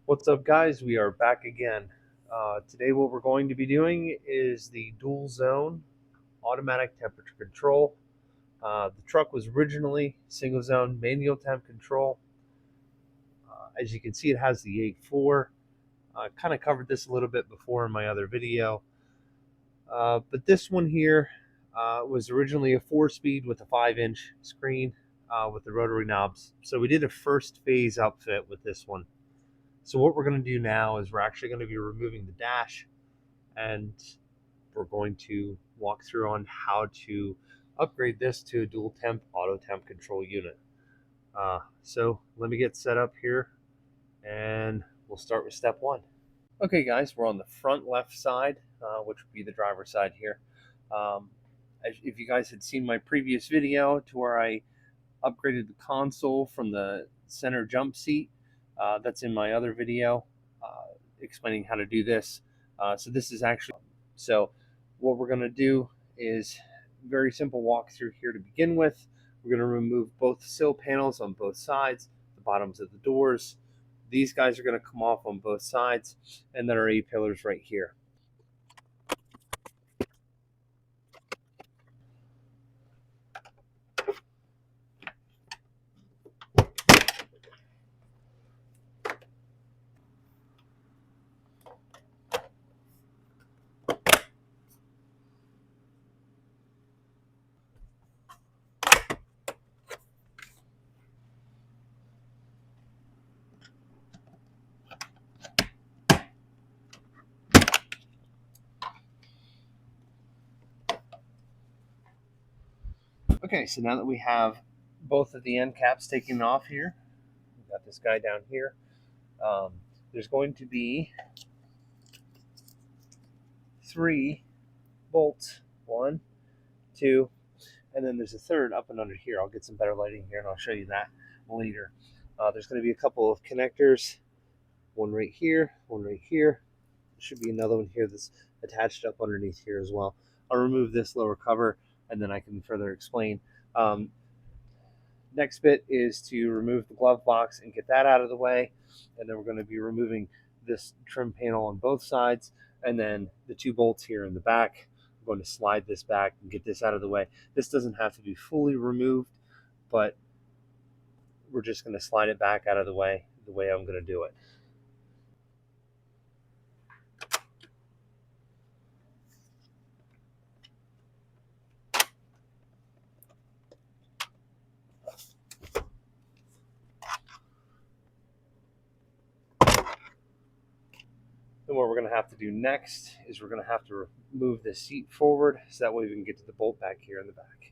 What's up, guys? We are back again. Today what we're going to be doing is the dual zone automatic temperature control. The truck was originally single zone manual temp control. As you can see, it has the 8.4. I kind of covered this a little bit before in my other video. But this one here was originally a 4-speed with a 5-inch screen with the rotary knobs. So we did a first phase outfit with this one. So what we're going to do now is we're actually going to be removing the dash, and we're going to walk through on how to upgrade this to a dual temp auto temp control unit. So let me get set up here and we'll start with step one. Okay guys, we're on the front left side, which would be the driver's side here. If you guys had seen my previous video to where I upgraded the console from the center jump seat, that's in my other video explaining how to do this. So this is actually, so what we're going to do is very simple walkthrough here to begin with. We're going to remove both sill panels on both sides, the bottoms of the doors. These guys are going to come off on both sides, and then our A-pillars right here. Okay, so now that we have both of the end caps taken off here, we've got this guy down here. There's going to be 3 bolts, 1, 2, and then there's a third up and under here. I'll get some better lighting here and I'll show you that later. There's going to be a couple of connectors, one right here, one right here. There should be another one here that's attached up underneath here as well. I'll remove this lower cover and then I can further explain. Next bit is to remove the glove box and get that out of the way, and then we're going to be removing this trim panel on both sides, and then the 2 bolts here in the back. I'm going to slide this back and get this out of the way. This doesn't have to be fully removed, but we're just going to slide it back out of the way I'm going to do it. Then what we're going to have to do next is we're going to have to move the seat forward so that way we can get to the bolt back here in the back.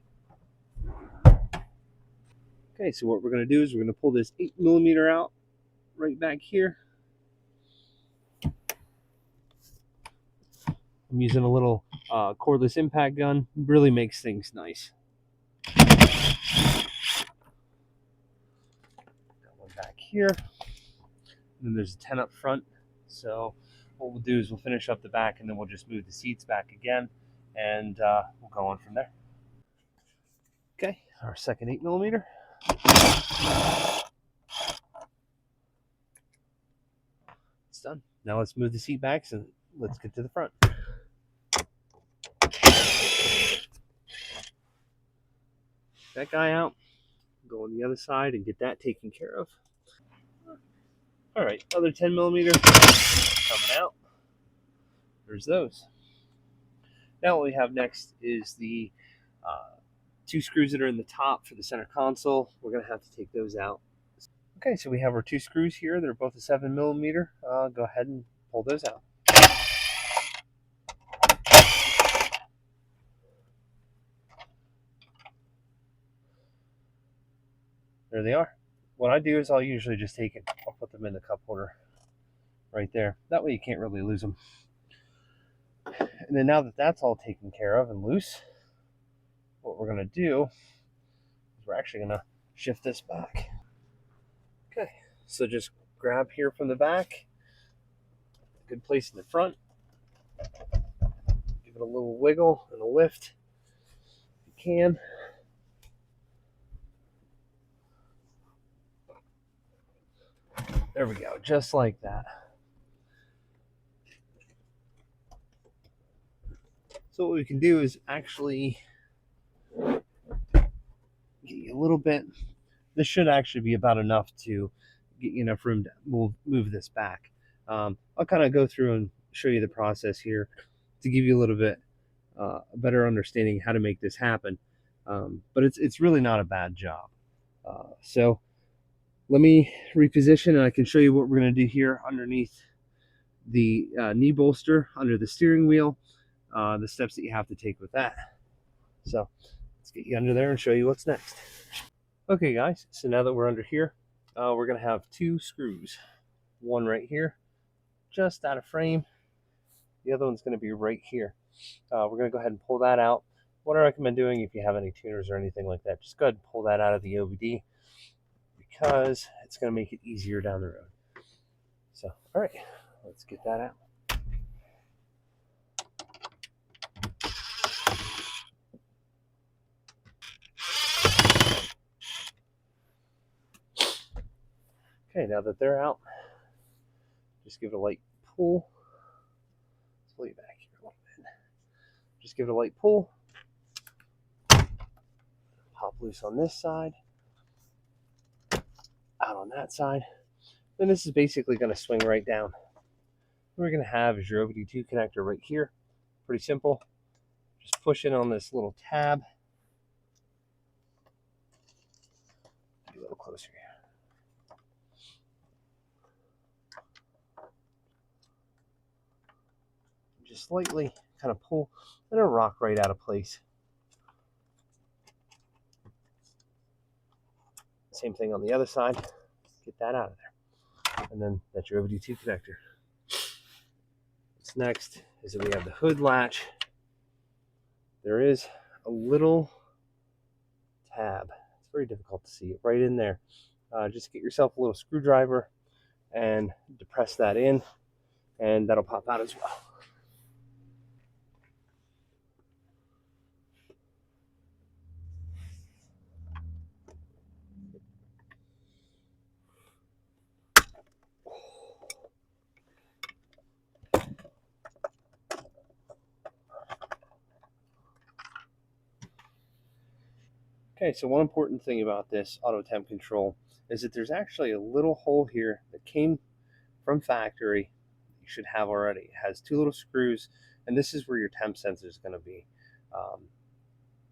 Okay, so what we're going to do is we're going to pull this 8mm out right back here. I'm using a little cordless impact gun. Really makes things nice. Got one back here. And then there's a 10 up front. So what we'll do is we'll finish up the back and then we'll just move the seats back again, and we'll go on from there. Okay, our second 8mm. It's done. Now let's move the seat back and let's get to the front. That guy out. Go on the other side and get that taken care of. All right, other 10mm coming out. There's those. Now what we have next is the 2 screws that are in the top for the center console. We're going to have to take those out. Okay, so we have our 2 screws here. They're both a 7mm. Go ahead and pull those out. There they are. What I do is I'll usually just take it, I'll put them in the cup holder right there. That way you can't really lose them. And then now that that's all taken care of and loose, what we're going to do is we're actually going to shift this back. Okay, so just grab here from the back, good place in the front, give it a little wiggle and a lift if you can. There we go, just like that. So what we can do is actually get you a little bit. This should actually be about enough to get you enough room to move this back. I'll kind of go through and show you the process here to give you a little bit a better understanding how to make this happen. But it's really not a bad job. So let me reposition and I can show you what we're going to do here underneath the knee bolster under the steering wheel, the steps that you have to take with that. So let's get you under there and show you what's next. Okay guys, so now that we're under here, we're going to have two screws. One right here, just out of frame. The other one's going to be right here. We're going to go ahead and pull that out. What I recommend doing, if you have any tuners or anything like that, just go ahead and pull that out of the OBD, because it's going to make it easier down the road. So, all right, let's get that out. Okay, now that they're out, just give it a light pull. Let's pull you back here a little bit. Just give it a light pull. Pop loose on this side, out on that side. Then this is basically going to swing right down. What we're going to have is your OBD2 connector right here. Pretty simple. Just push in on this little tab. Be a little closer here. Just slightly kind of pull, and it'll rock right out of place. Same thing on the other side. Get that out of there. And then that's your OBD2 connector. What's next is that we have the hood latch. There is a little tab. It's very difficult to see it right in there. Just get yourself a little screwdriver and depress that in, and that'll pop out as well. Okay, so one important thing about this auto temp control is that there's actually a little hole here that came from factory. You should have already. It has two little screws, and this is where your temp sensor is going to be.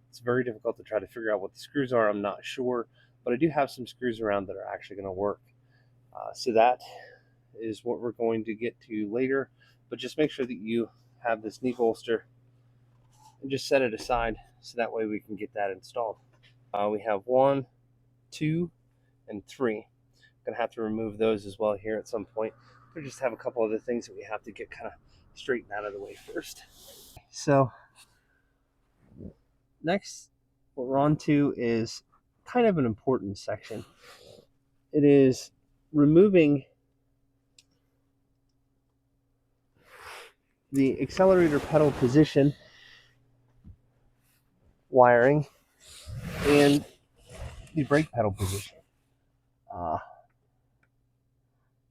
It's very difficult to try to figure out what the screws are. I'm not sure, but I do have some screws around that are actually going to work. So that is what we're going to get to later, but just make sure that you have this knee bolster and just set it aside so that way we can get that installed. We have 1, 2, and 3. I'm going to have to remove those as well here at some point. We just have a couple other things that we have to get kind of straightened out of the way first. So next, what we're on to is kind of an important section. It is removing the accelerator pedal position wiring and the brake pedal position.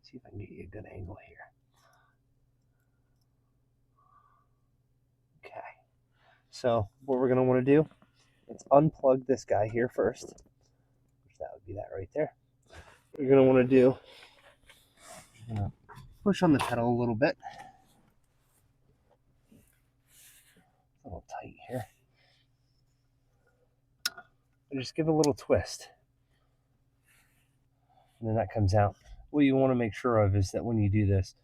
See if I can get you a good angle here. Okay, so what we're going to want to do is unplug this guy here first. That would be that right there. What you're going to want to do, you're going to push on the pedal a little bit. A little tight here. And just give it a little twist. And then that comes out. What you want to make sure of is that when you do this,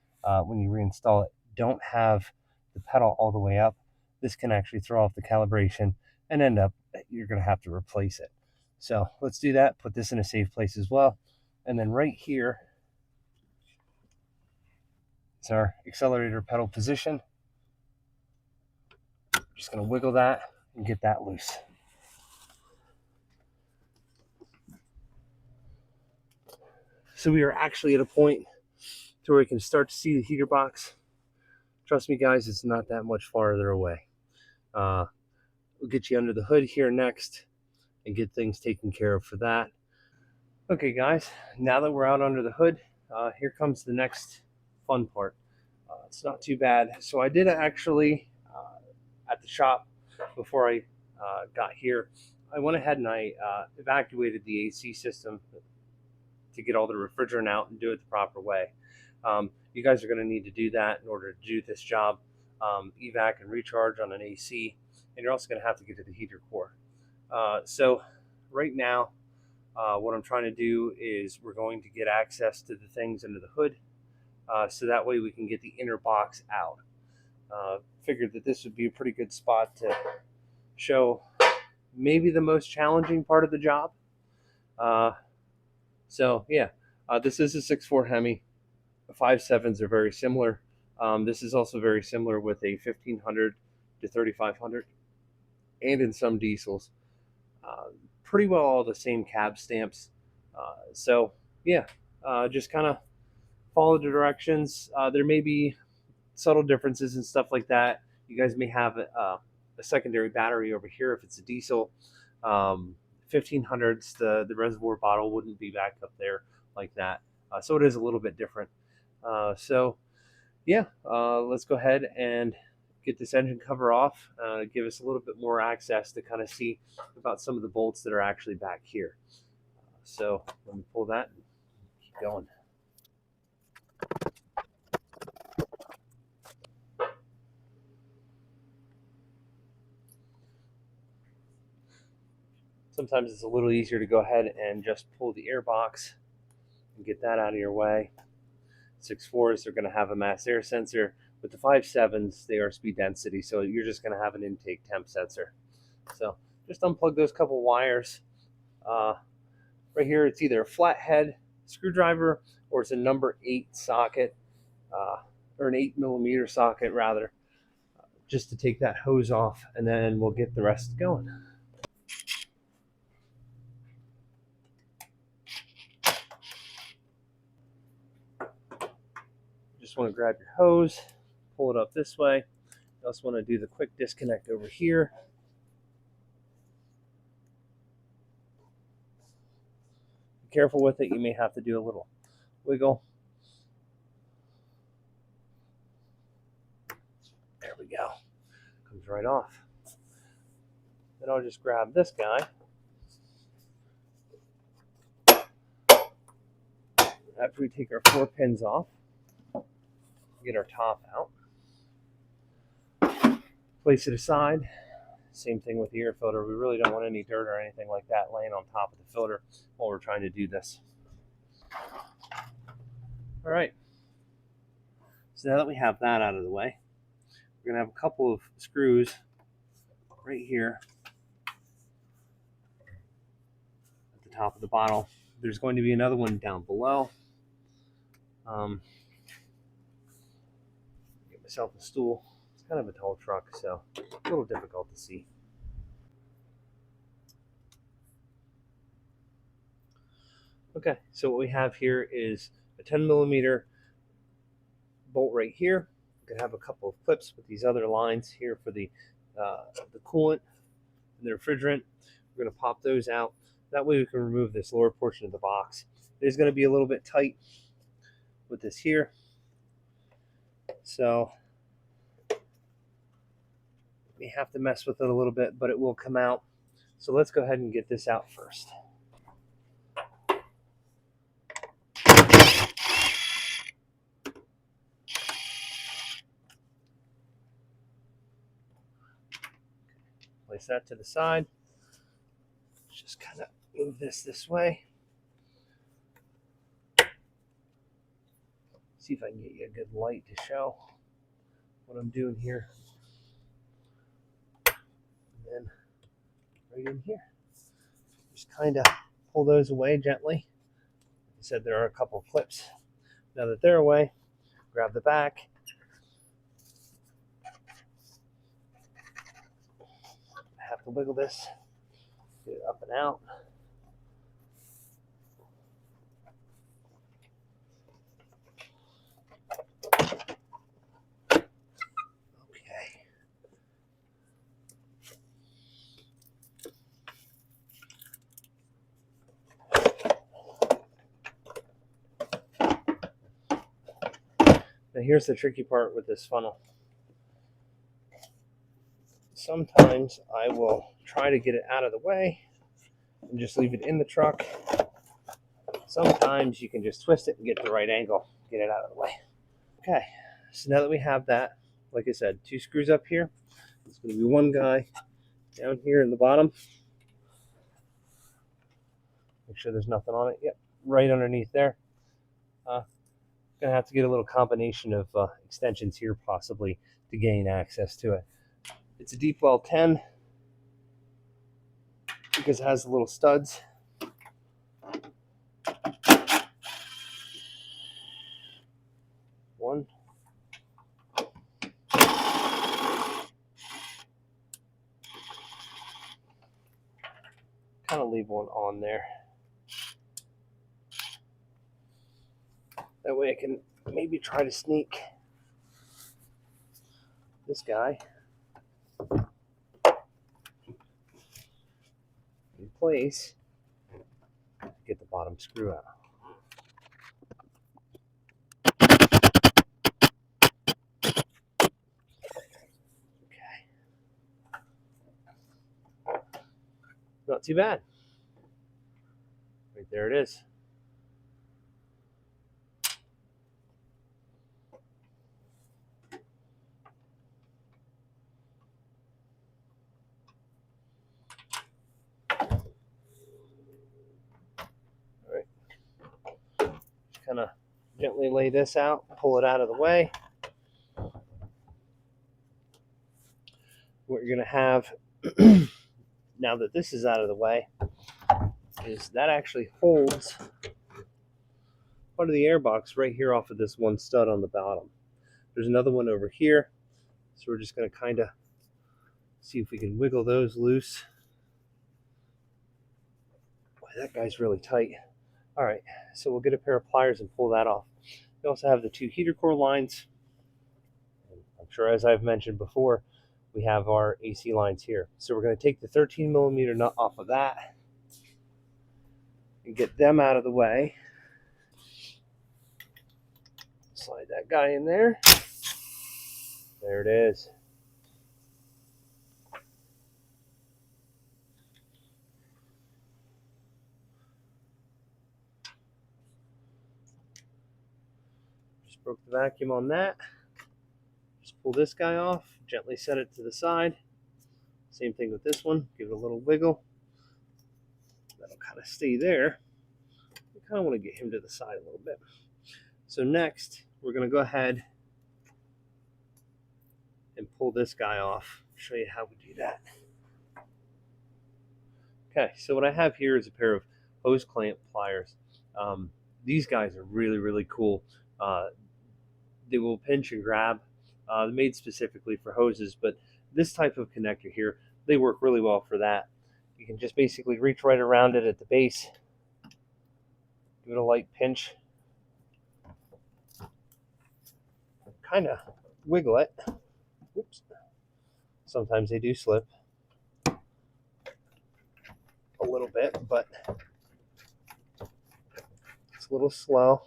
when you reinstall it, don't have the pedal all the way up. This can actually throw off the calibration and end up, you're going to have to replace it. So let's do that. Put this in a safe place as well. And then right here is our accelerator pedal position. Just going to wiggle that and get that loose. So we are actually at a point to where we can start to see the heater box. Trust me guys, it's not that much farther away. We'll get you under the hood here next and get things taken care of for that. Okay guys, now that we're out under the hood, here comes the next fun part. It's not too bad. So I did actually, at the shop before I got here, I went ahead and I evacuated the AC system to get all the refrigerant out and do it the proper way. You guys are going to need to do that in order to do this job, evac and recharge on an AC, and you're also going to have to get to the heater core. So right now, what I'm trying to do is we're going to get access to the things under the hood, so that way we can get the inner box out. Figured that this would be a pretty good spot to show maybe the most challenging part of the job. So yeah, this is a 6.4 Hemi. The 5.7s are very similar. This is also very similar with a 1500 to 3500, and in some diesels, pretty well all the same cab stamps. So yeah, just kind of follow the directions. There may be subtle differences and stuff like that. You guys may have a secondary battery over here if it's a diesel. 1500s, the reservoir bottle wouldn't be back up there like that. So it is a little bit different. So yeah, let's go ahead and get this engine cover off, give us a little bit more access to kind of see about some of the bolts that are actually back here. So let me pull that and keep going. Sometimes it's a little easier to go ahead and just pull the air box and get that out of your way. 6.4s, they're going to have a mass air sensor. With the 5.7s, they are speed density, so you're just going to have an intake temp sensor. So just unplug those couple wires. Right here, it's either a flathead screwdriver or it's a number 8 socket, or an 8mm socket rather, just to take that hose off, and then we'll get the rest going. Just want to grab your hose, pull it up this way. You also want to do the quick disconnect over here. Be careful with it, you may have to do a little wiggle. There we go. Comes right off. Then I'll just grab this guy. After we take our 4 pins off, get our top out, place it aside. Same thing with the air filter. We really don't want any dirt or anything like that laying on top of the filter while we're trying to do this. All right, so now that we have that out of the way, we're going to have a couple of screws right here at the top of the bottle. There's going to be another one down below. Get myself a stool. It's kind of a tall truck, so a little difficult to see. Okay, so what we have here is a 10mm bolt right here. We can have a couple of clips with these other lines here for the coolant and the refrigerant. We're going to pop those out. That way we can remove this lower portion of the box. It is going to be a little bit tight with this here, so we have to mess with it a little bit, but it will come out. So let's go ahead and get this out first. Place that to the side. Just kind of move this way. See if I can get you a good light to show what I'm doing here. And then right in here, just kind of pull those away gently. Like I said, there are a couple of clips. Now that they're away, grab the back. I have to wiggle this, get it up and out. Now here's the tricky part with this funnel. Sometimes I will try to get it out of the way and just leave it in the truck. Sometimes you can just twist it and get the right angle, get it out of the way. Okay, so now that we have that, like I said, 2 screws up here. It's going to be one guy down here in the bottom. Make sure there's nothing on it. Yep, right underneath there. Going to have to get a little combination of extensions here possibly to gain access to it. It's a deep well 10 because it has the little studs. One. Kind of leave one on there. That way I can maybe try to sneak this guy in place. Get the bottom screw out. Okay. Not too bad. Right there it is. Kind of gently lay this out, pull it out of the way. What you're going to have, now that this is out of the way, is that actually holds part of the air box right here off of this one stud on the bottom. There's another one over here, so we're just going to kind of see if we can wiggle those loose. Boy, that guy's really tight. All right, so we'll get a pair of pliers and pull that off. We also have the 2 heater core lines. I'm sure, as I've mentioned before, we have our AC lines here. So we're going to take the 13 millimeter nut off of that and get them out of the way. Slide that guy in there. There it is. Just broke the vacuum on that. Just pull this guy off, gently set it to the side. Same thing with this one, give it a little wiggle. That'll kind of stay there. I kind of want to get him to the side a little bit. So next, we're going to go ahead and pull this guy off. Show you how we do that. Okay, so what I have here is a pair of hose clamp pliers. These guys are really, really cool. They will pinch and grab. They're made specifically for hoses, but this type of connector here, they work really well for that. You can just basically reach right around it at the base, give it a light pinch, kind of wiggle it. Oops. Sometimes they do slip a little bit, but it's a little slow.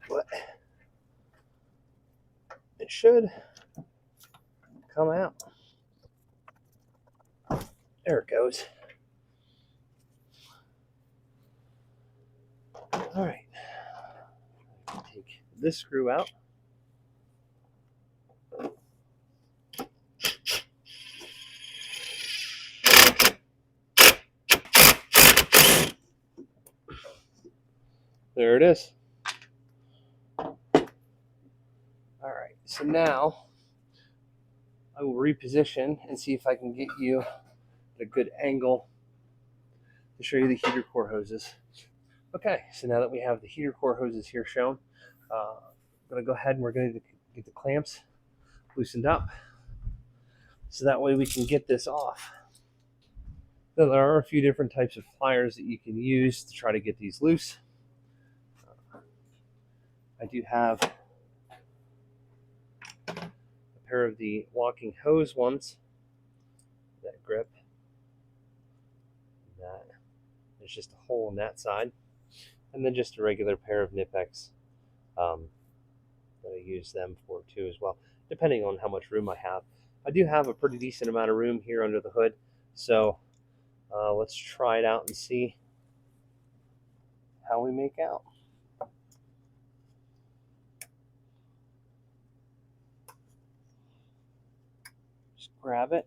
But it should come out. There it goes. All right. Take this screw out. There it is. All right, so now I will reposition and see if I can get you at a good angle to show you the heater core hoses. Okay, so now that we have the heater core hoses here shown, I'm going to go ahead and we're going to get the clamps loosened up so that way we can get this off. Now, there are a few different types of pliers that you can use to try to get these loose. I do have a pair of the walking hose ones that grip. There's just a hole in that side, and then just a regular pair of Nipex that I use them for too as well, depending on how much room I have. I do have a pretty decent amount of room here under the hood, so let's try it out and see how we make out. Just grab it,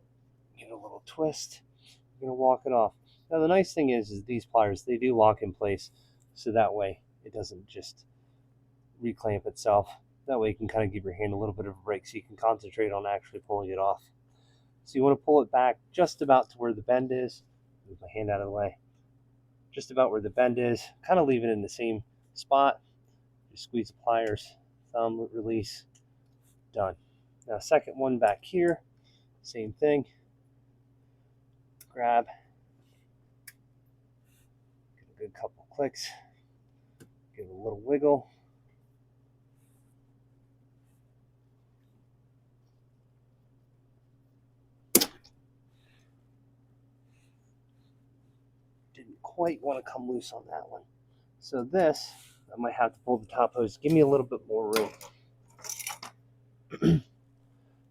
give it a little twist, you're going to walk it off. Now the nice thing is these pliers, they do lock in place, so that way it doesn't just reclamp itself. That way you can kind of give your hand a little bit of a break so you can concentrate on actually pulling it off. So you want to pull it back just about to where the bend is. Move my hand out of the way. Just about where the bend is, kind of leave it in the same spot. Just squeeze the pliers, thumb, release, done. Now second one back here, same thing. Grab, give it a good couple clicks, give it a little wiggle. Didn't quite want to come loose on that one. So this, I might have to pull the top hose, give me a little bit more room.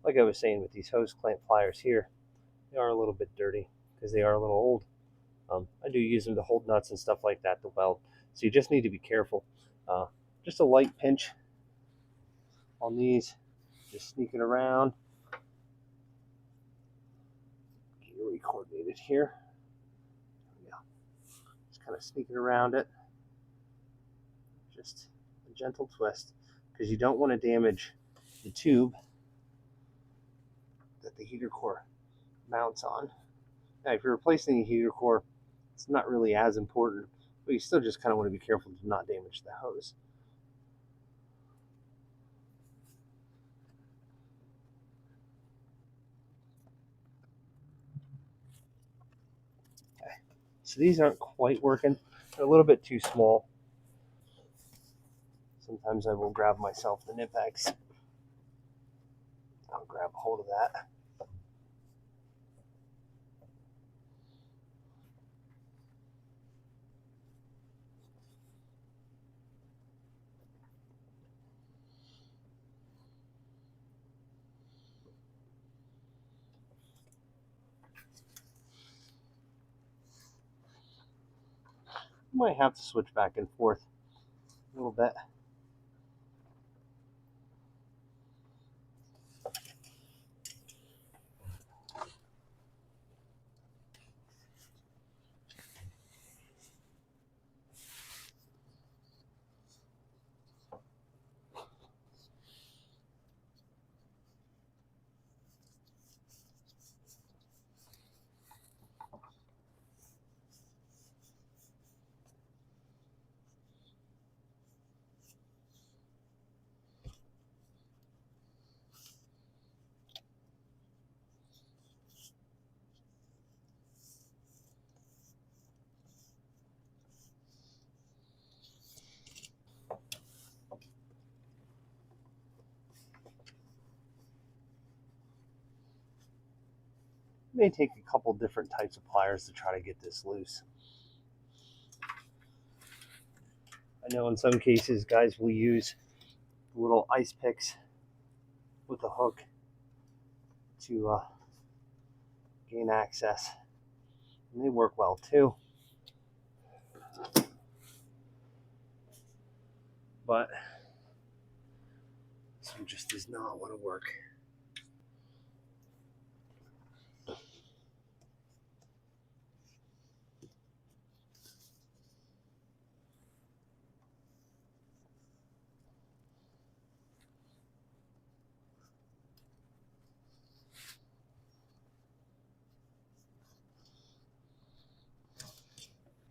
Like I was saying with these hose clamp pliers here, they are a little bit dirty because they are a little old. I do use them to hold nuts and stuff like that to weld. So you just need to be careful. Just a light pinch on these, just sneaking around. Get it re-coordinated here. Yeah, just kind of sneaking around it. Just a gentle twist because you don't want to damage the tube that the heater core mounts on. Now, if you're replacing the heater core, it's not really as important, but you still just kind of want to be careful to not damage the hose. Okay, so these aren't quite working. They're a little bit too small. Sometimes I will grab myself the Nipex. I'll grab a hold of that. Might have to switch back and forth a little bit. It may take a couple different types of pliers to try to get this loose. I know in some cases guys will use little ice picks with a hook to gain access, and they work well too. But this one just does not want to work.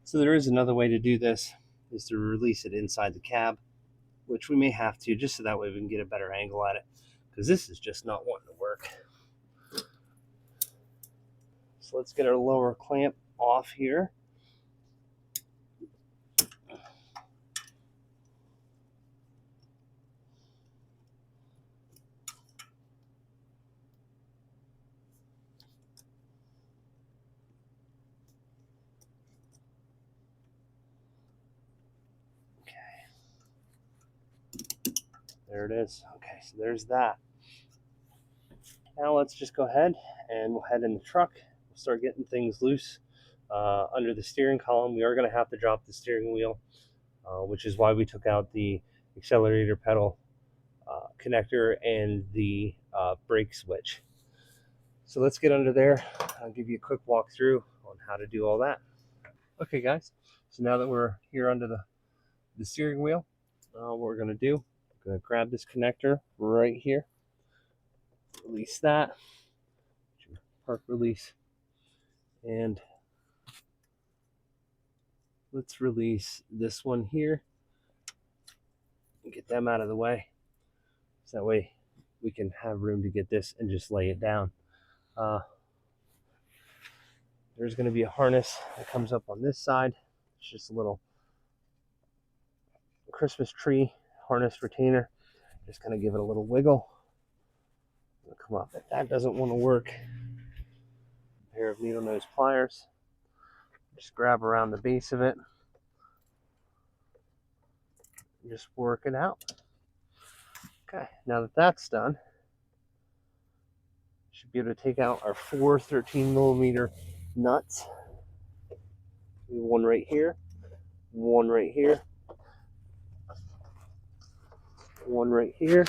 So there is another way to do this, is to release it inside the cab, which we may have to, just so that way we can get a better angle at it, because this is just not wanting to work. So let's get our lower clamp off here. There it is. Okay, so there's that. Now let's just go ahead and we'll head in the truck. We'll start getting things loose under the steering column. We are going to have to drop the steering wheel, which is why we took out the accelerator pedal connector and the brake switch. So let's get under there. I'll give you a quick walkthrough on how to do all that. Okay, guys. So now that we're here under the steering wheel, what we're going to do, we're going to grab this connector right here, release that, park release, and let's release this one here and get them out of the way. So that way we can have room to get this and just lay it down. There's going to be a harness that comes up on this side. It's just a little Christmas tree harness retainer. Just kind of give it a little wiggle. It'll come up. If that doesn't want to work, a pair of needle nose pliers. Just grab around the base of it. Just work it out. Okay, now that that's done, should be able to take out our 4 13mm nuts. One right here, one right here, one right here,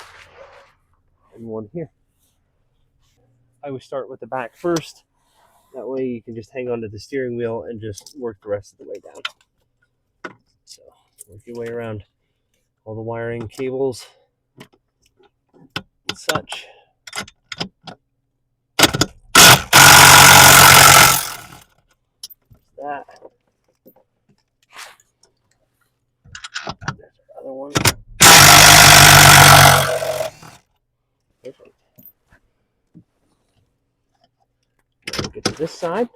and one here. I would start with the back first. That way you can just hang onto the steering wheel and just work the rest of the way down. So work your way around all the wiring, cables, and such. That. There's our other one. Perfect. Now we'll get to this side.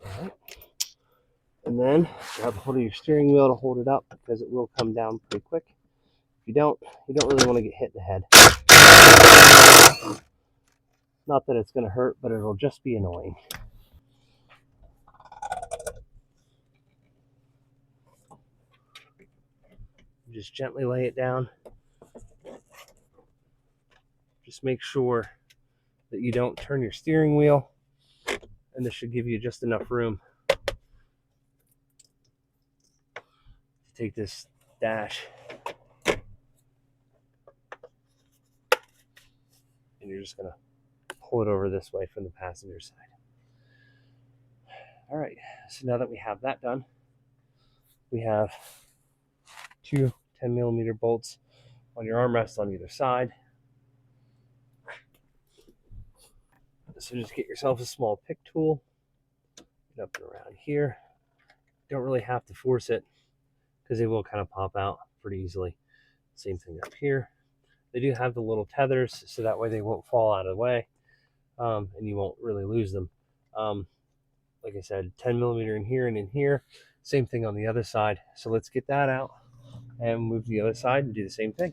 All right. And then grab hold of your steering wheel to hold it up because it will come down pretty quick. If you don't really want to get hit in the head. Not that it's going to hurt, but it'll just be annoying. Just gently lay it down. Just make sure that you don't turn your steering wheel, and this should give you just enough room to take this dash, and you're just going to pull it over this way from the passenger side. All right, so now that we have that done, we have 2 10mm bolts on your armrest on either side. So just get yourself a small pick tool, get up and around here. Don't really have to force it because they will kind of pop out pretty easily. Same thing up here. They do have the little tethers, so that way they won't fall out of the way, and you won't really lose them. Like I said, 10mm in here and in here. Same thing on the other side. So let's get that out and move to the other side and do the same thing.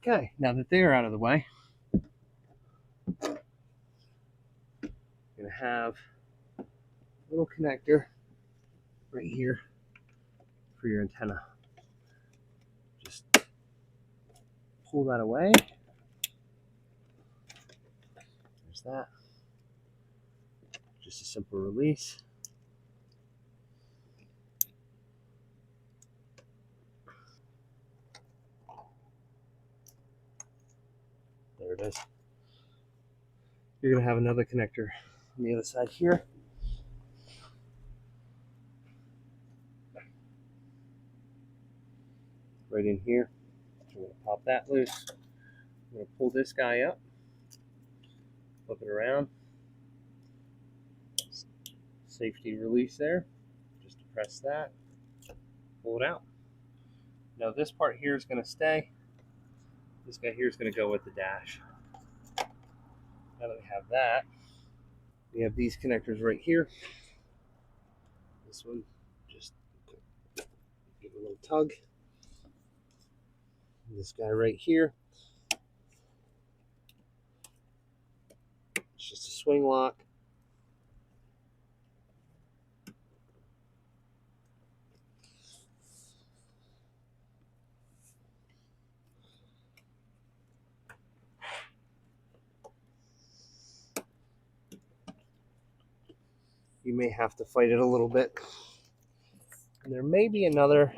Okay, now that they're out of the way, you're going to have a little connector right here for your antenna. Just pull that away. There's that. Just a simple release. There it is. You're going to have another connector on the other side here. right in here. I'm going to pop that loose. I'm going to pull this guy up, flip it around. Safety release there. Just press that, pull it out. Now this part here is going to stay. This guy here is going to go with the dash. Now that we have that, we have these connectors right here. This one, just give it a little tug. This guy right here, it's just a swing lock. You may have to fight it a little bit. And there may be another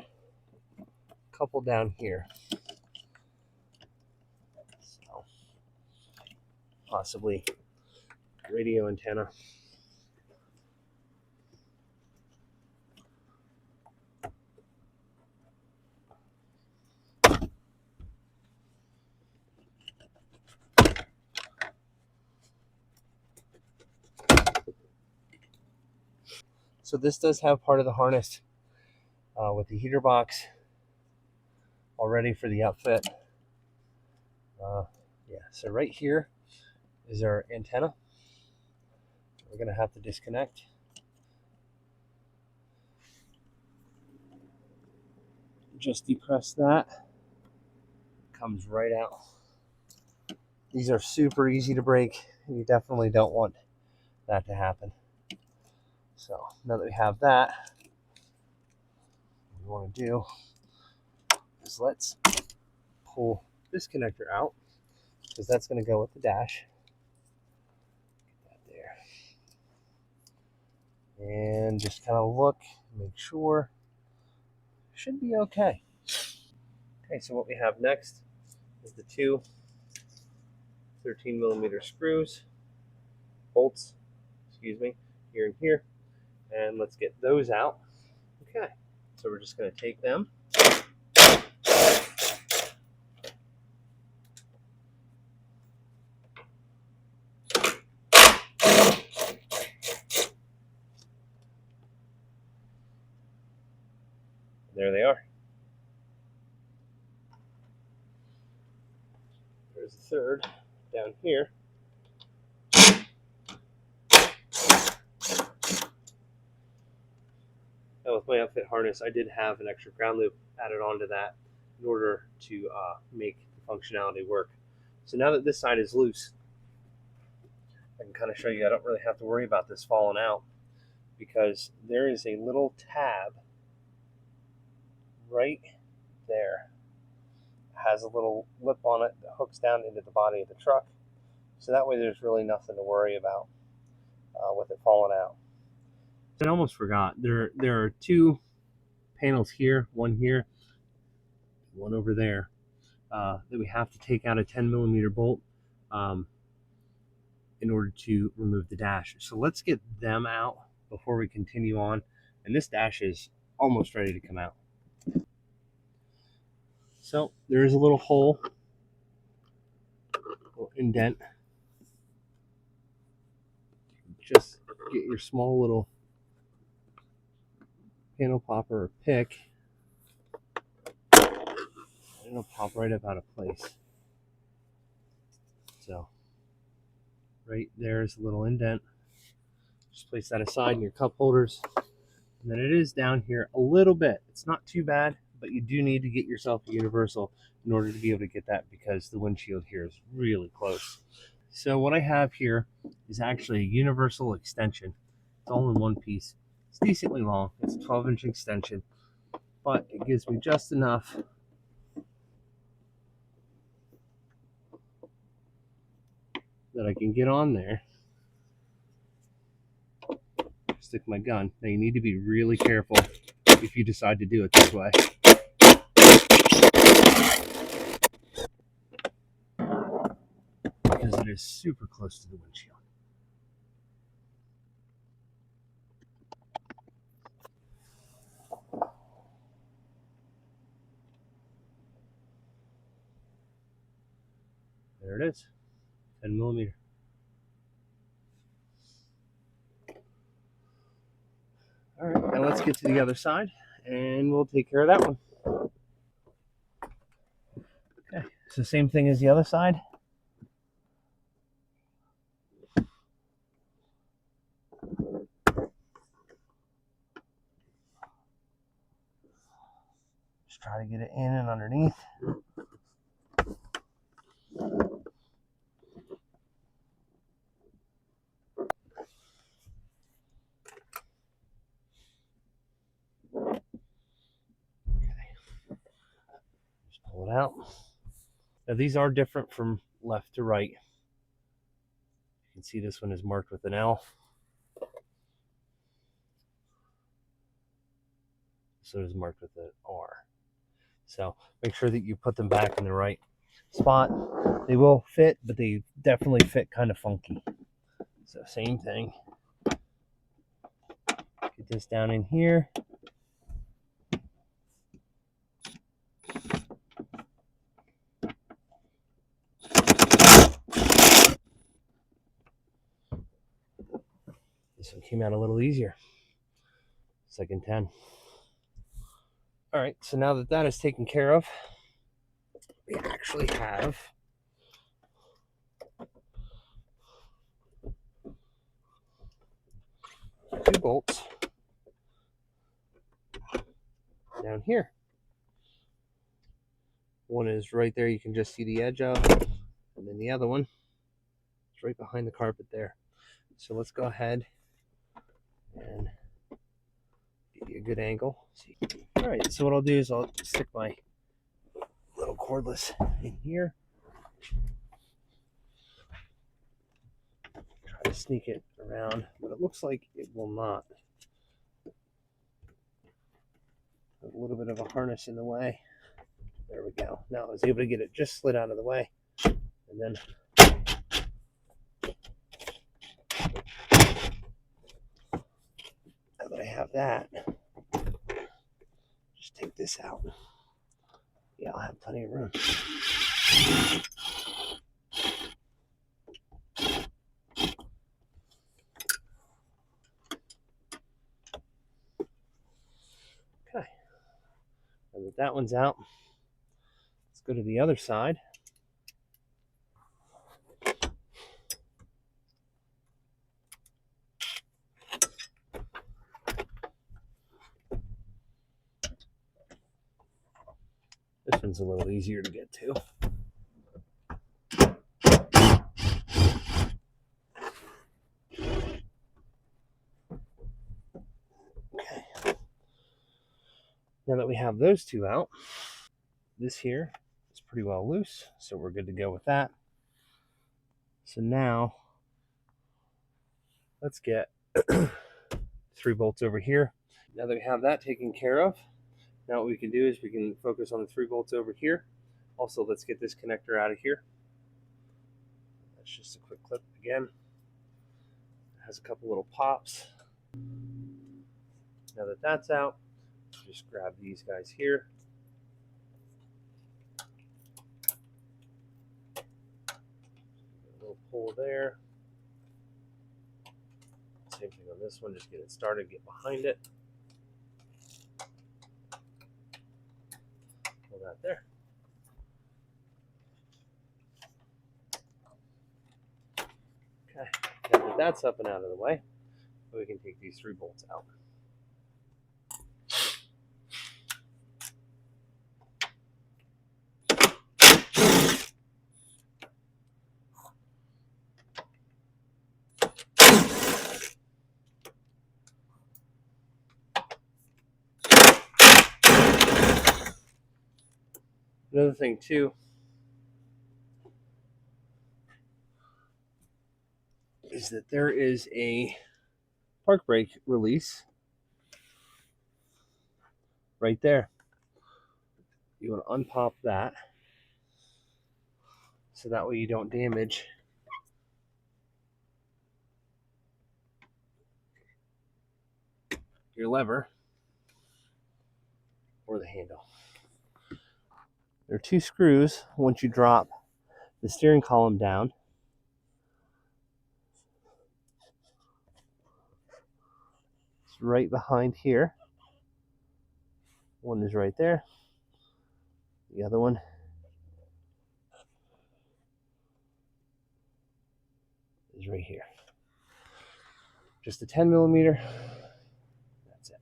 couple down here. So, possibly radio antenna. So this does have part of the harness with the heater box all ready for the outfit. Yeah, so right here is our antenna. We're going to have to disconnect. Just depress that. Comes right out. These are super easy to break. You definitely don't want that to happen. So now that we have that, what we want to do is let's pull this connector out, because that's going to go with the dash. Get that there. And just kind of look, make sure. Should be okay. Okay, so what we have next is the two 13mm screws, bolts, excuse me, here and here. And let's get those out. Okay, so we're just going to take them. There they are. There's the third down here. Now with my outfit harness, I did have an extra ground loop added onto that in order to make the functionality work. So now that this side is loose, I can kind of show you I don't really have to worry about this falling out, because there is a little tab right there. It has a little lip on it that hooks down into the body of the truck. So that way there's really nothing to worry about with it falling out. I almost forgot. There are two panels here, one here, one over there, that we have to take out a 10mm bolt in order to remove the dash. So let's get them out before we continue on. And this dash is almost ready to come out. So there is a little hole, little indent. Just get your small little panel popper or pick, and it'll pop right up out of place. So right there's a little indent. Just place that aside in your cup holders. And then it is down here a little bit. It's not too bad, but you do need to get yourself a universal in order to be able to get that, because the windshield here is really close. So what I have here is actually a universal extension. It's all in one piece. It's decently long. It's a 12-inch extension, but it gives me just enough that I can get on there, stick my gun. Now you need to be really careful if you decide to do it this way. Because it is super close to the windshield. There it is, 10 millimeter. All right, now let's get to the other side and we'll take care of that one. Okay, so same thing as the other side. Just try to get it in and underneath. Just pull it out. Now these are different from left to right. You can see this one is marked with an L. So it is marked with an R. So make sure that you put them back in the right spot. They will fit, but they definitely fit kind of funky. So same thing. Get this down in here. This one came out a little easier. Second 10. All right, so now that that is taken care of, we actually have two bolts down here. One is right there, you can just see the edge of, and then the other one is right behind the carpet there. So let's go ahead and give you a good angle. See. All right, so what I'll do is I'll stick my little cordless in here. Try to sneak it around, but it looks like it will not. There's a little bit of a harness in the way. There we go. Now I was able to get it just slid out of the way. And then now that I have that, just take this out. Yeah, I'll have plenty of room. Okay. Now that that one's out, let's go to the other side. This one's a little easier to get to. Okay. Now that we have those two out, this here is pretty well loose, so we're good to go with that. So now let's get 3 bolts over here. Now that we have that taken care of, now what we can do is we can focus on the 3 bolts over here. Also, let's get this connector out of here. That's just a quick clip again. It has a couple little pops. Now that that's out, just grab these guys here. A little pull there. Same thing on this one, just get it started, get behind it. Pull that there. Okay, now that that's up and out of the way, we can take these 3 bolts out. Another thing too is that there is a park brake release right there. You want to unpop that so that way you don't damage your lever or the handle. There are 2 screws. Once you drop the steering column down. It's right behind here. One is right there. The other one is right here. Just a 10 millimeter. That's it.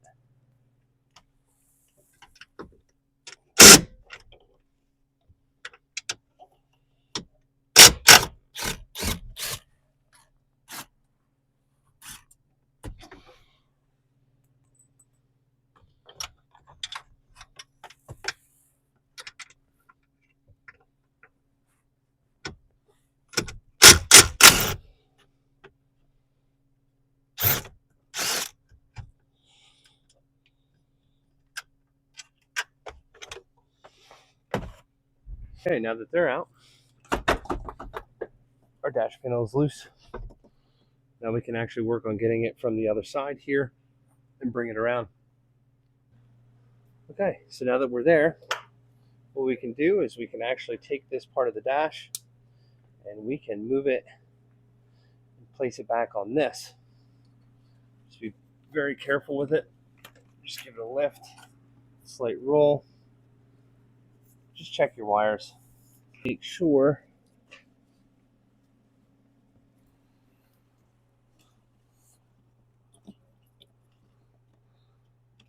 Okay, now that they're out, our dash panel is loose. Now we can actually work on getting it from the other side here and bring it around. Okay, so now that we're there, what we can do is we can actually take this part of the dash and we can move it and place it back on this. Just be very careful with it. Just give it a lift, slight roll. Just check your wires. Make sure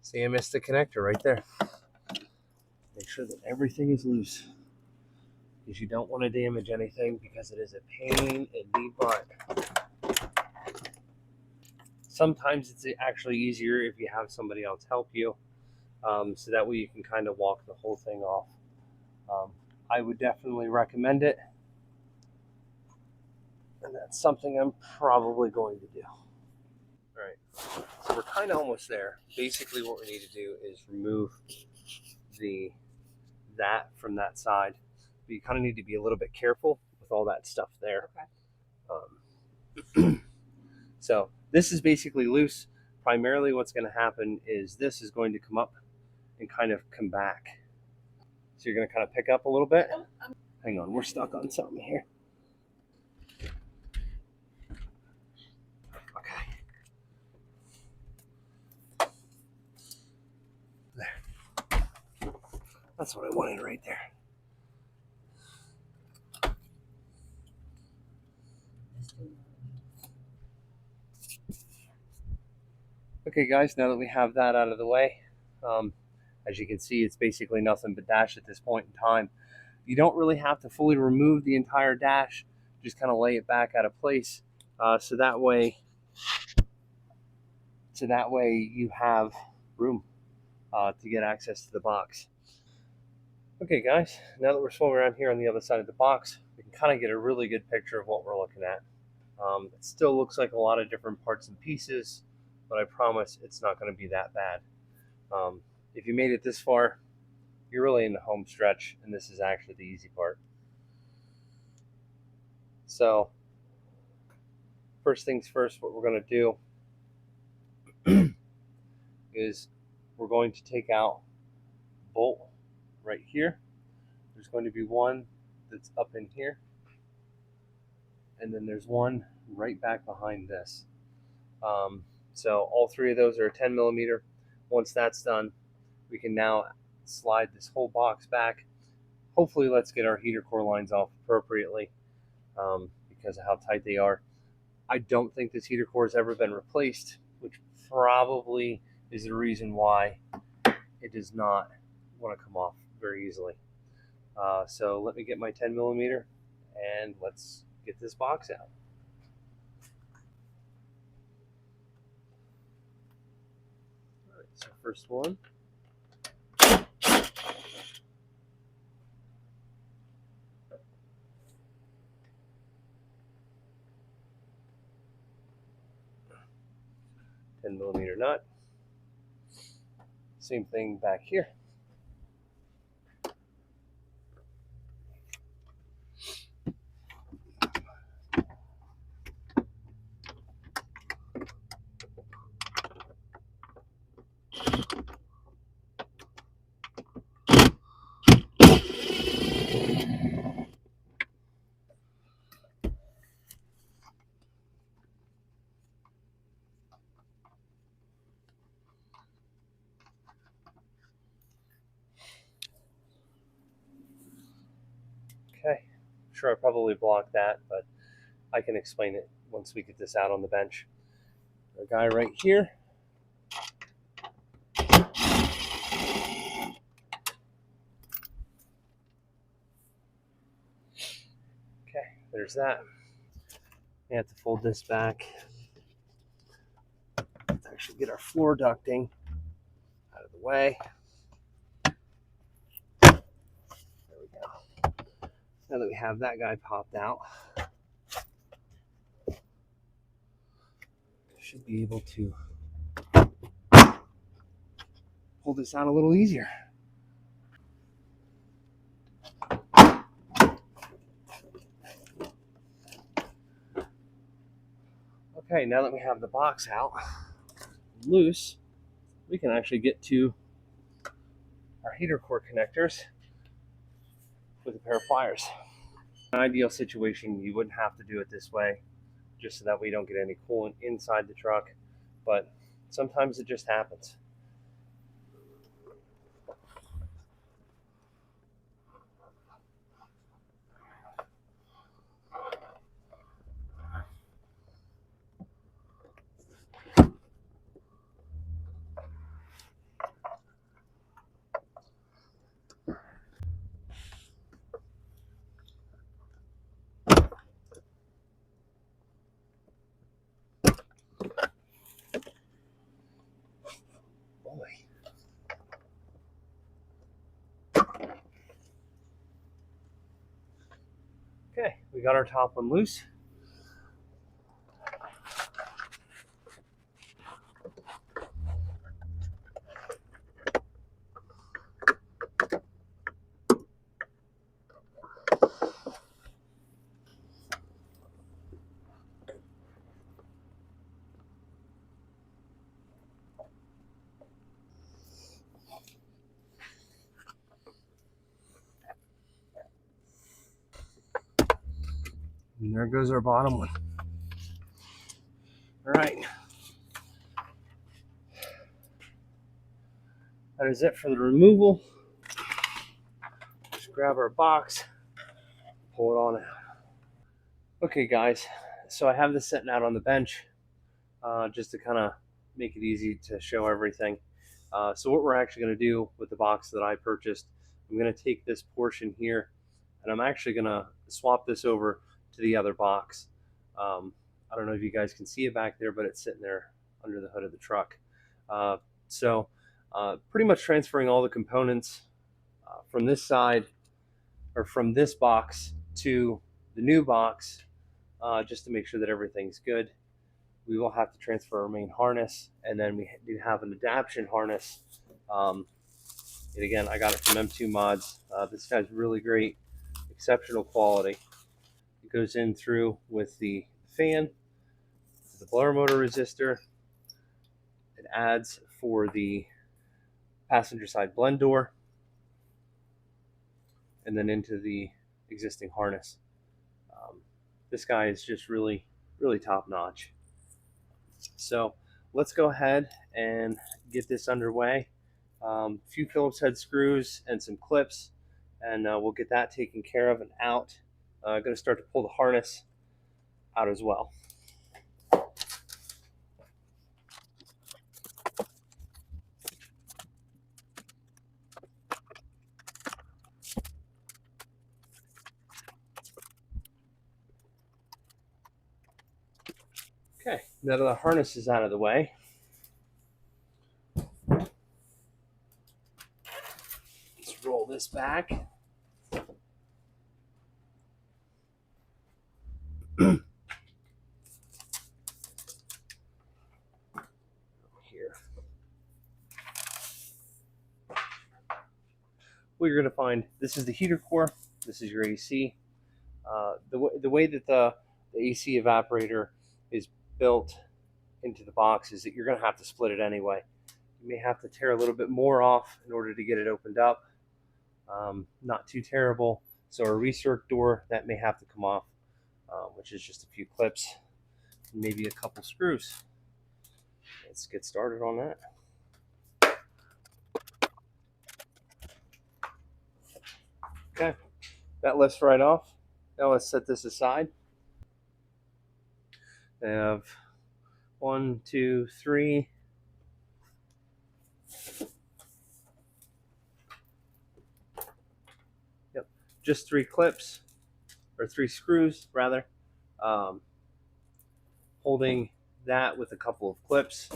see, I missed the connector right there. Make sure that everything is loose, because you don't want to damage anything, because it is a pain in the butt. Sometimes it's actually easier if you have somebody else help you, so that way you can kind of walk the whole thing off. I would definitely recommend it, and that's something I'm probably going to do. All right, so we're kind of almost there. Basically what we need to do is remove that from that side. But you kind of need to be a little bit careful with all that stuff there. Okay. So this is basically loose. Primarily what's going to happen is this is going to come up and kind of come back. So you're going to kind of pick up a little bit. Hang on, we're stuck on something here. Okay. There. That's what I wanted right there. Okay guys, now that we have that out of the way, as you can see, it's basically nothing but dash at this point in time. You don't really have to fully remove the entire dash, just kind of lay it back out of place, so that way you have room to get access to the box. Okay guys, now that we're swimming around here on the other side of the box, we can kind of get a really good picture of what we're looking at. It still looks like a lot of different parts and pieces, but I promise it's not going to be that bad. If you made it this far, you're really in the home stretch, and this is actually the easy part. So first things first, what we're going to do is we're going to take out the bolt right here. There's going to be one that's up in here, and then there's one right back behind this. So all three of those are 10 millimeter. Once that's done, we can now slide this whole box back. Hopefully let's get our heater core lines off appropriately, because of how tight they are. I don't think this heater core has ever been replaced, which probably is the reason why it does not want to come off very easily. So let me get my 10 millimeter and let's get this box out. All right, so first one. $10mm nut. Same thing back here. sure I probably blocked that, but I can explain it once we get this out on the bench. Our guy right here. Okay, there's that. We have to fold this back. Let's actually get our floor ducting out of the way. There we go. Now that we have that guy popped out, should be able to pull this out a little easier. Okay, now that we have the box out loose, we can actually get to our heater core connectors with a pair of pliers. In an ideal situation, you wouldn't have to do it this way, just so that we don't get any coolant inside the truck, but sometimes it just happens. Okay, we got our top one loose. And there goes our bottom one. All right. That is it for the removal. Just grab our box, pull it on out. Okay, guys, so I have this sitting out on the bench just to kind of make it easy to show everything. So what we're actually going to do with the box that I purchased, I'm going to take this portion here and I'm actually going to swap this over to the other box. I don't know if you guys can see it back there, but it's sitting there under the hood of the truck. So pretty much transferring all the components from this side or from this box to the new box just to make sure that everything's good. We will have to transfer our main harness, and then we do have an adaptation harness. And again, I got it from M2 Mods. This guy's really great, exceptional quality. It goes in through with the fan, the blower motor resistor. It adds for the passenger side blend door, and then into the existing harness. This guy is just really, really top notch. So let's go ahead and get this underway. A few Phillips head screws and some clips, and we'll get that taken care of and out. I'm going to start to pull the harness out as well. Okay, now that the harness is out of the way, let's roll this back. Here. What you're going to find, this is the heater core, this is your AC. The way that the AC evaporator is built into the box is that you're going to have to split it anyway. You may have to tear a little bit more off in order to get it opened up. Not too terrible. So a recirc door, that may have to come off, which is just a few clips, maybe a couple screws. Let's get started on that. Okay, that lifts right off. Now let's set this aside. I have 1, 2, 3. Yep, just 3 clips, or 3 screws rather, holding that with a couple of clips.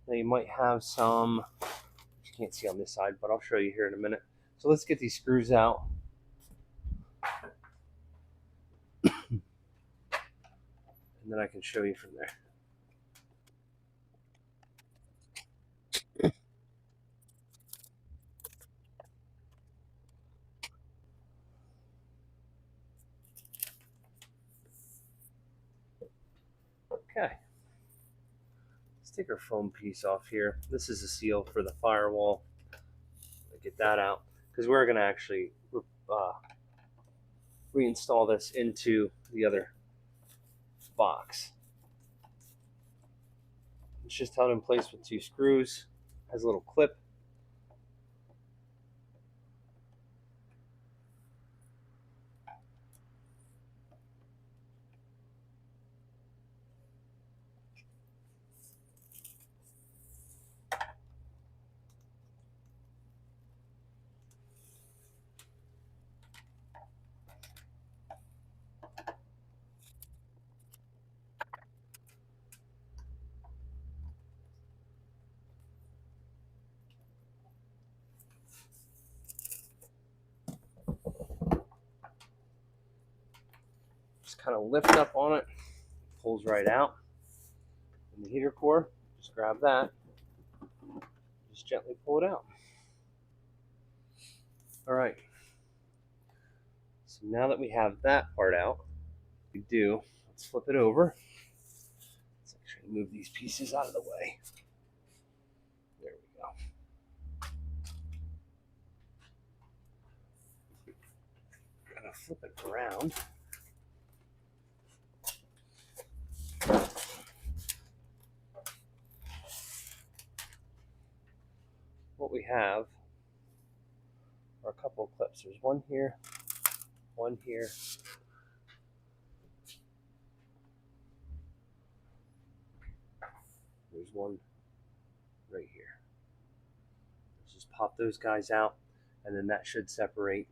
Now you might have some, you can't see on this side, but I'll show you here in a minute. So let's get these screws out. And then I can show you from there. Okay. Let's take our foam piece off here. This is a seal for the firewall. Get that out because we're going to actually reinstall this into the other box. It's just held in place with 2 screws. Has a little clip. Just kind of lift up on it, pulls right out. And the heater core, just grab that, just gently pull it out. All right. So now that we have that part out, let's flip it over. Let's actually move these pieces out of the way. There we go. Gotta flip it around. What we have are a couple of clips. There's one here, one here. There's one right here. Let's just pop those guys out, and then that should separate.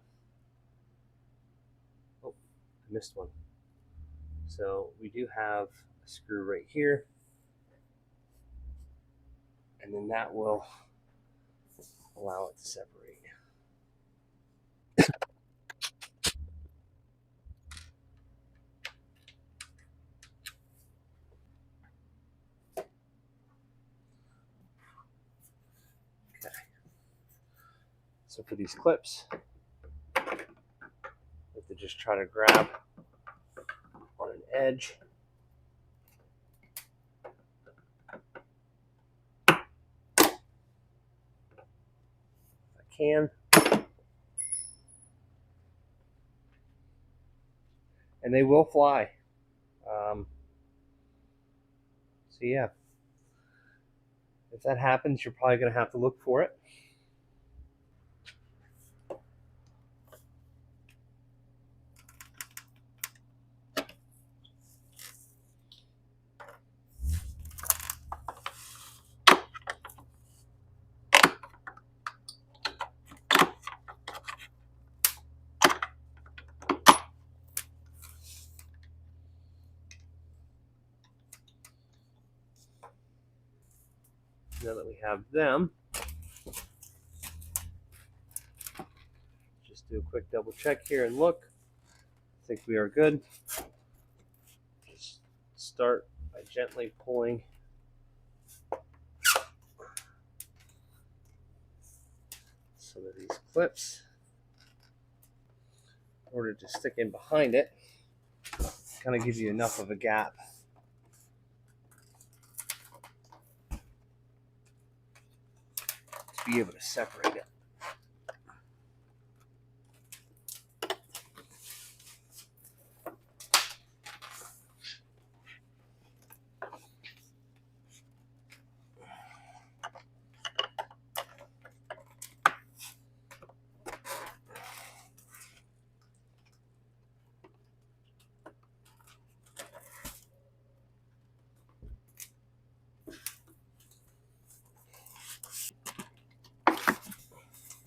Oh, I missed one. So we do have a screw right here, and then that will allow it to separate. Okay. So for these clips, you have to just try to grab on an edge. If I can. And they will fly. So yeah, if that happens, you're probably going to have to look for it. Now that we have them, just do a quick double check here and look. I think we are good. Just start by gently pulling some of these clips in order to stick in behind it. Kind of gives you enough of a gap. To be able to separate it.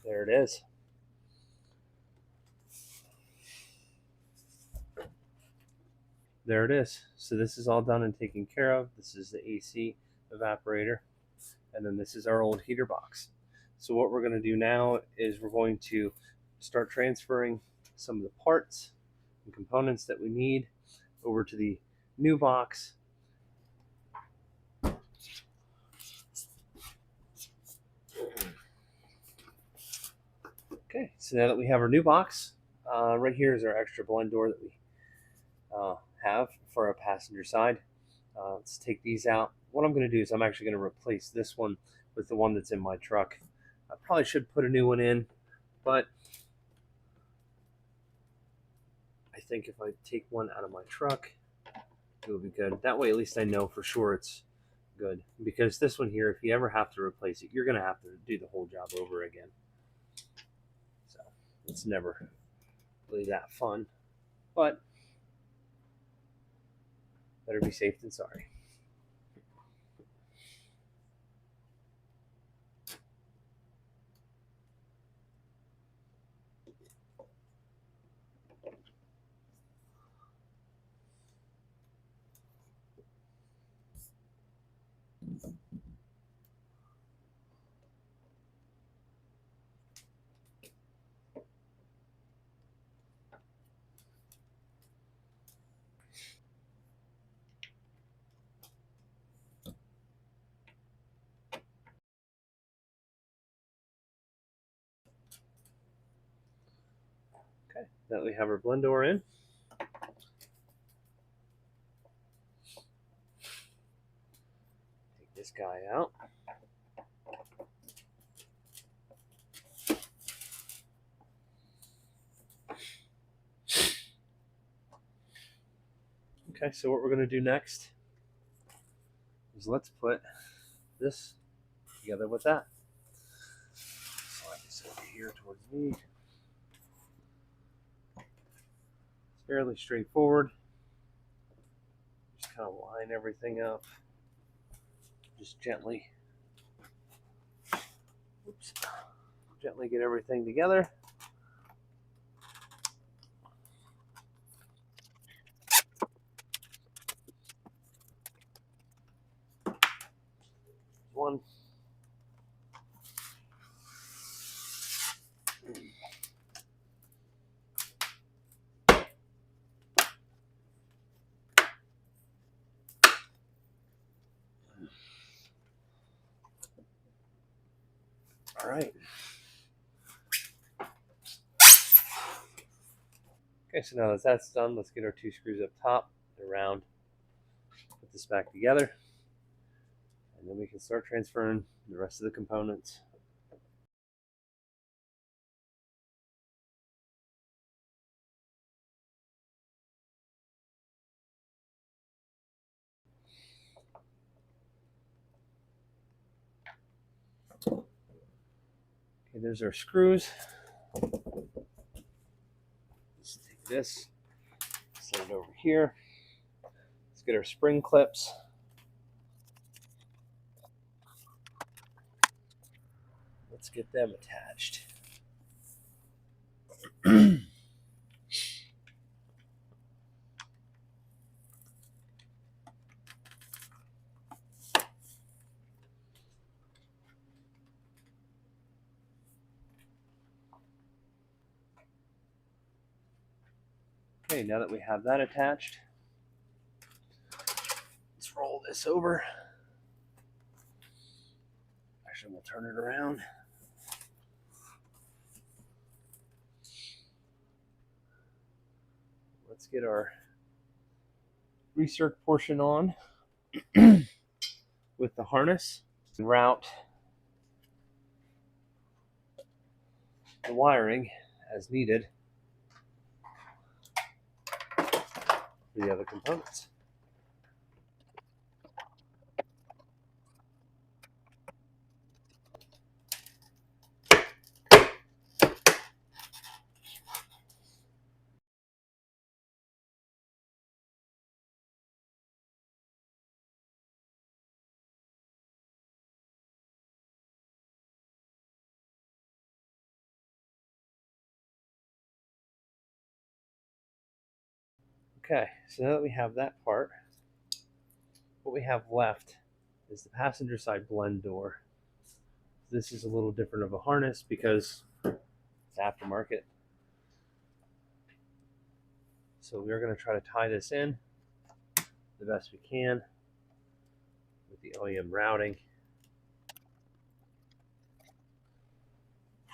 There it is. There it is. So this is all done and taken care of. This is the AC evaporator. And then this is our old heater box. So what we're going to do now is we're going to start transferring some of the parts and components that we need over to the new box. Okay, so now that we have our new box, right here is our extra blend door that we have for our passenger side. Let's take these out. What I'm going to do is I'm actually going to replace this one with the one that's in my truck. I probably should put a new one in, but I think if I take one out of my truck, it will be good. That way, at least I know for sure it's good. Because this one here, if you ever have to replace it, you're going to have to do the whole job over again. So it's never really that fun, but better be safe than sorry. Okay, now that we have our blend door in, take this guy out. Okay, so what we're going to do next is let's put this together with that. Slide this over here towards me. It's fairly straightforward. Just kind of line everything up. Just gently, gently get everything together. One. All right. Okay, so now that that's done, let's get our two screws up top and around. Put this back together, and then we can start transferring the rest of the components. Okay, there's our screws. Let's take this, slide it over here. Let's get our spring clips. Let's get them attached. Okay, now that we have that attached, let's roll this over. Actually, we'll turn it around. Let's get our recirc portion on with the harness and route the wiring as needed for the other components. Okay, so now that we have that part, what we have left is the passenger side blend door. This is a little different of a harness because it's aftermarket. So we're going to try to tie this in the best we can with the OEM routing,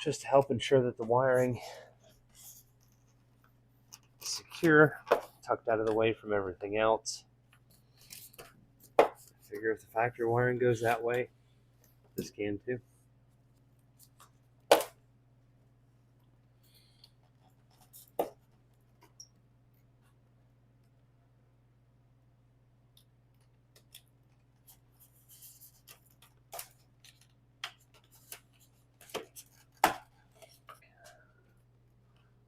just to help ensure that the wiring is secure, tucked out of the way from everything else. I figure if the factory wiring goes that way, this can too.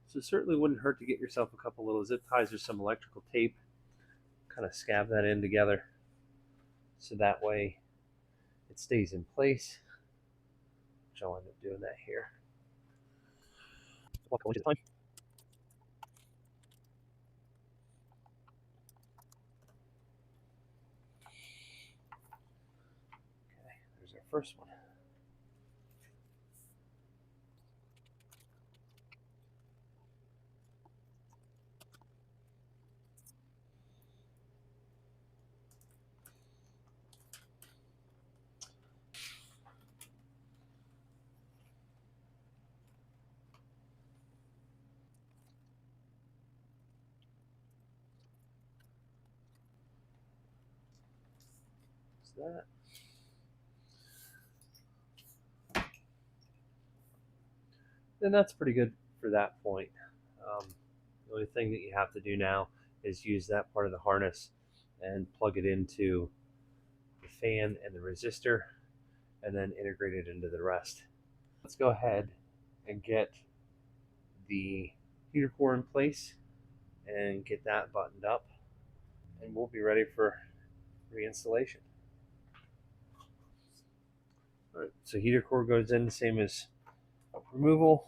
So it certainly wouldn't hurt to get yourself a couple little zip ties or some electrical tape, kind of scab that in together so that way it stays in place, which I'll end up doing that here. One couple inches at a time. Okay, there's our first one. That. Then that's pretty good for that point. The only thing that you have to do now is use that part of the harness and plug it into the fan and the resistor and then integrate it into the rest. Let's go ahead and get the heater core in place and get that buttoned up, and we'll be ready for reinstallation. All right, so heater core goes in the same as removal.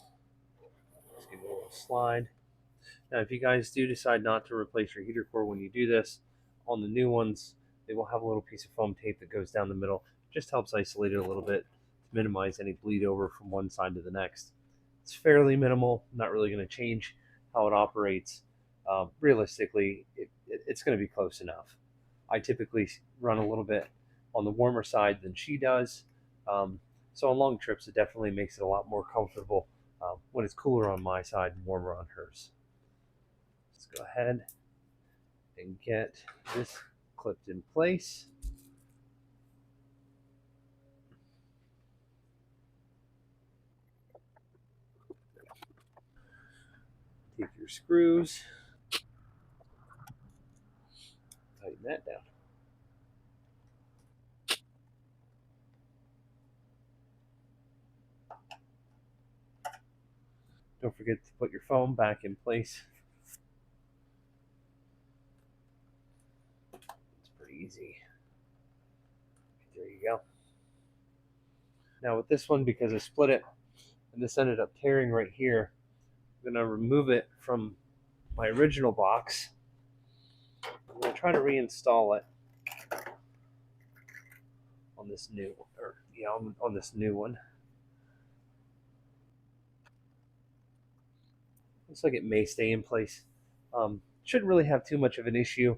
Just give it a little slide. Now, if you guys do decide not to replace your heater core when you do this, on the new ones, they will have a little piece of foam tape that goes down the middle. It just helps isolate it a little bit to minimize any bleed over from one side to the next. It's fairly minimal, not really going to change how it operates. Realistically, it's going to be close enough. I typically run a little bit on the warmer side than she does. So on long trips, it definitely makes it a lot more comfortable when it's cooler on my side and warmer on hers. Let's go ahead and get this clipped in place. Take your screws, tighten that down. Don't forget to put your foam back in place. It's pretty easy. There you go. Now with this one, because I split it and this ended up tearing right here, I'm going to remove it from my original box. I'm going to try to reinstall it on this new, on this new one. Looks like it may stay in place. Shouldn't really have too much of an issue.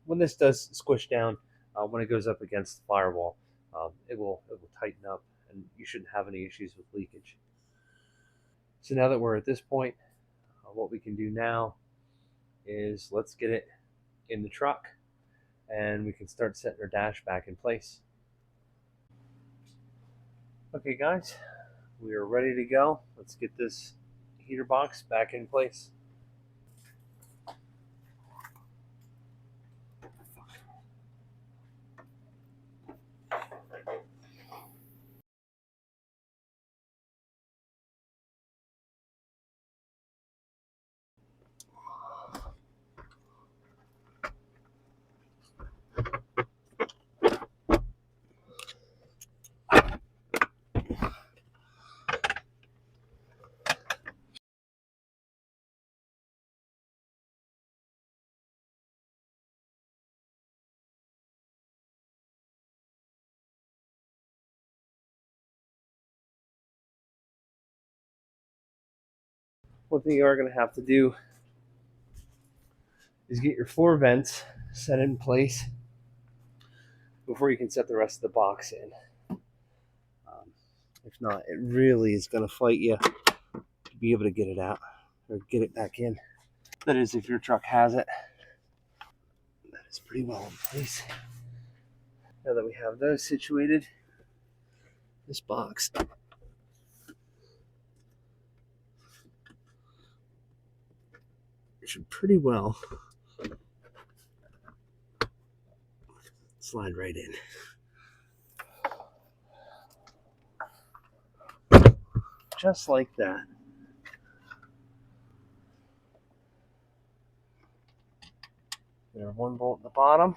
When this does squish down, when it goes up against the firewall, it will tighten up, and you shouldn't have any issues with leakage. So now that we're at this point, what we can do now is let's get it in the truck, and we can start setting our dash back in place. Okay, guys, we are ready to go. Let's get this heater box back in place. one thing you are going to have to do is get your floor vents set in place before you can set the rest of the box in. If not, it really is going to fight you to be able to get it out or get it back in. That is, if your truck has it. That is pretty well in place. Now that we have those situated, this box should pretty well slide right in. Just like that. There's one bolt at the bottom.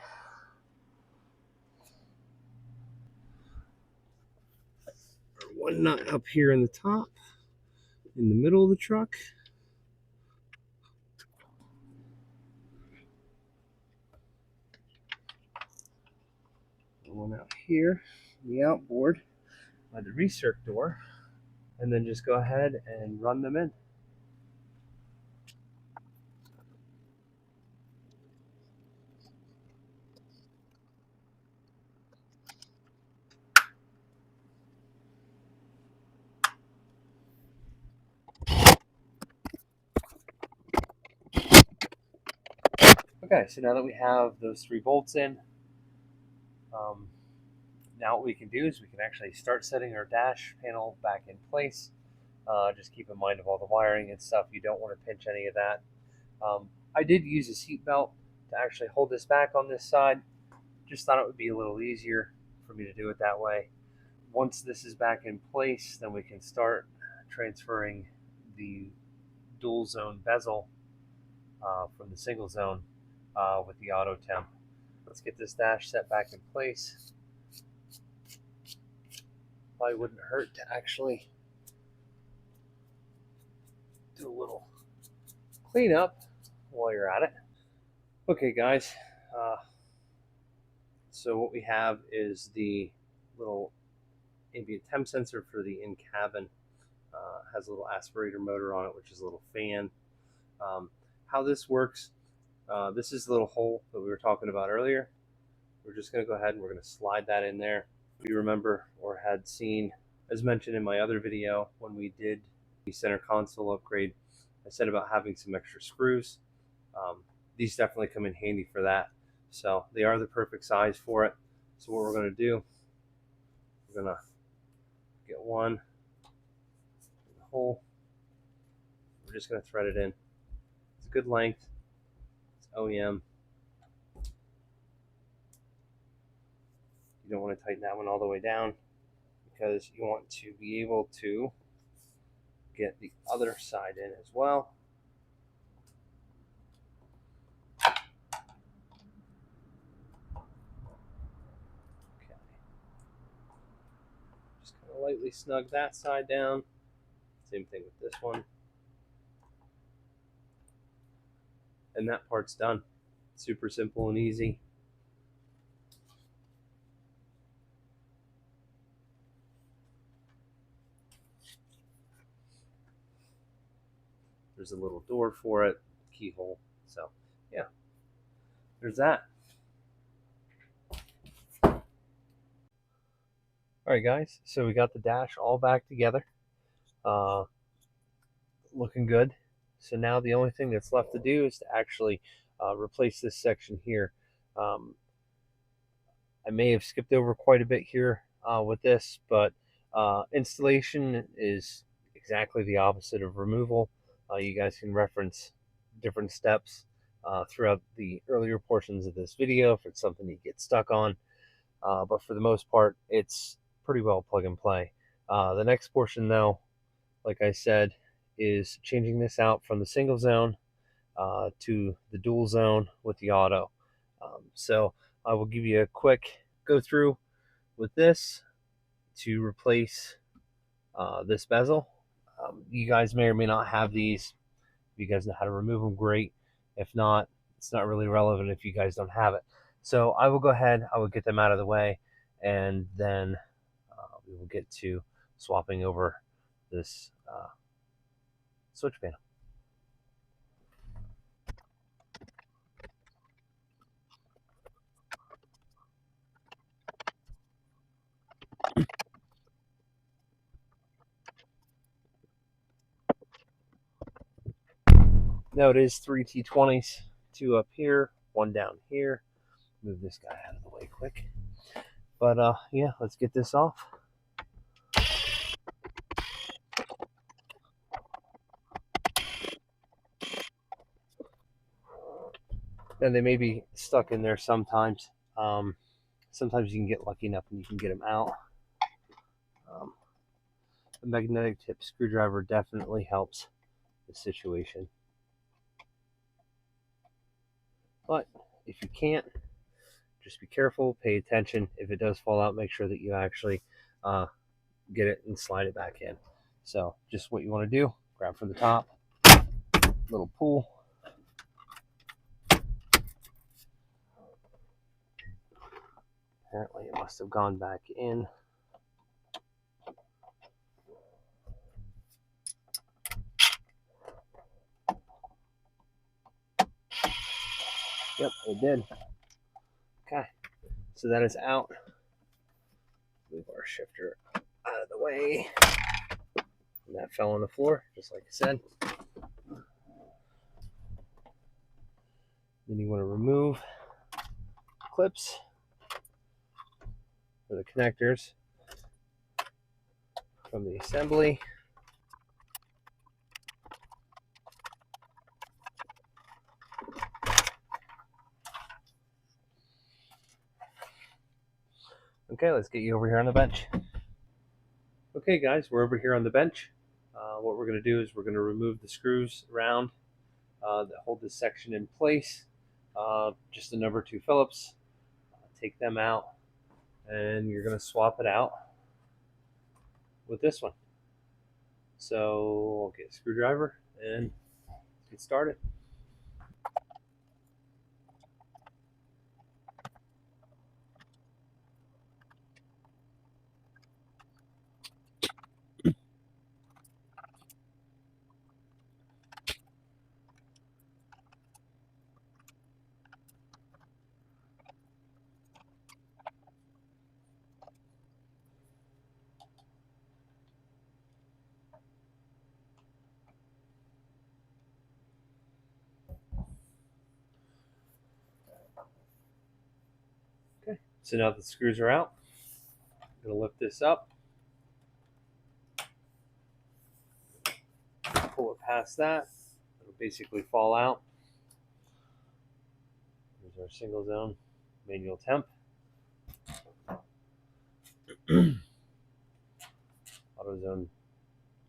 One nut up here in the top, in the middle of the truck. One out here, the outboard by the recirc door, and then just go ahead and run them in. Okay, so now that we have those 3 bolts in, now what we can do is we can actually start setting our dash panel back in place. Just keep in mind of all the wiring and stuff. You don't want to pinch any of that. I did use a seat belt to actually hold this back on this side. Just thought it would be a little easier for me to do it that way. Once this is back in place, then we can start transferring the dual zone bezel from the single zone with the auto temp. Let's get this dash set back in place. Probably wouldn't hurt to actually do a little cleanup while you're at it. Okay, guys. So what we have is the little ambient temp sensor for the in-cabin. Has a little aspirator motor on it, which is a little fan. How this works, this is the little hole that we were talking about earlier. We're just going to go ahead and we're going to slide that in there. If you remember or had seen, as mentioned in my other video, when we did the center console upgrade, I said about having some extra screws. These definitely come in handy for that. So they are the perfect size for it. So what we're going to do, we're going to get one in the hole. We're just going to thread it in. It's a good length. It's OEM. You don't want to tighten that one all the way down because you want to be able to get the other side in as well. Okay. Just kind of lightly snug that side down. Same thing with this one. And that part's done. Super simple and easy. There's a little door for it, keyhole. So, yeah, there's that. All right, guys. So we got the dash all back together. Looking good. So now the only thing that's left to do is to actually replace this section here. I may have skipped over quite a bit here with this, but installation is exactly the opposite of removal. You guys can reference different steps throughout the earlier portions of this video if it's something you get stuck on. But for the most part, it's pretty well plug and play. The next portion, though, like I said, is changing this out from the single zone to the dual zone with the auto. So I will give you a quick go through with this to replace this bezel. You guys may or may not have these. If you guys know how to remove them, great. If not, it's not really relevant if you guys don't have it. So I will go ahead, I will get them out of the way, and then we will get to swapping over this switch panel. Now it is 3 T20s, 2 up here, 1 down here. Move this guy out of the way quick. But yeah, let's get this off. And they may be stuck in there sometimes. Sometimes you can get lucky enough and you can get them out. A magnetic tip screwdriver definitely helps the situation. But if you can't, just be careful, pay attention. If it does fall out, make sure that you actually get it and slide it back in. So just what you want to do, grab from the top, little pull. Apparently it must have gone back in. Yep, it did. Okay, so that is out. Move our shifter out of the way. And that fell on the floor, just like I said. Then you want to remove clips for the connectors from the assembly. Okay, let's get you over here on the bench. Okay guys, we're over here on the bench. What we're going to do is we're going to remove the screws around that hold this section in place. Just the number 2 Phillips. Take them out and you're going to swap it out with this one. So I'll get a screwdriver and get started. Okay, so now the screws are out. I'm going to lift this up, pull it past that. It'll basically fall out. Here's our single zone manual temp.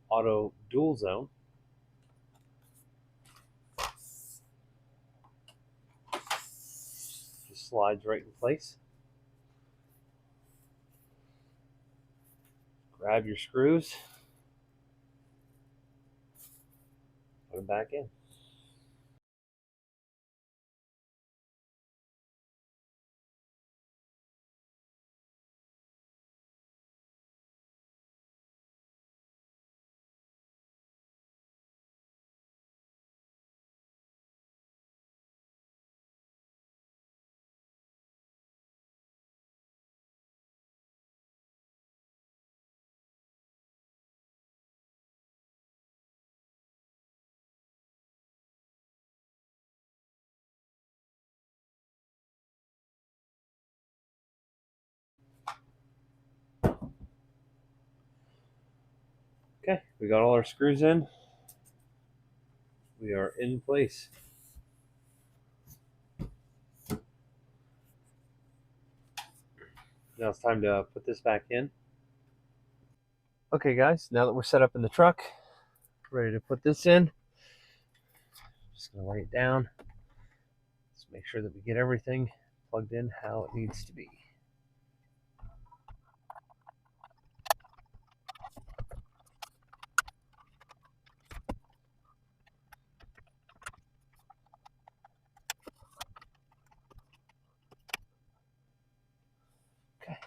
Auto dual zone. Just slides right in place. Grab your screws, put them back in. Okay, we got all our screws in. We are in place. Now it's time to put this back in. Okay guys, now that we're set up in the truck, ready to put this in, just gonna lay it down. Let's make sure that we get everything plugged in how it needs to be. Okay.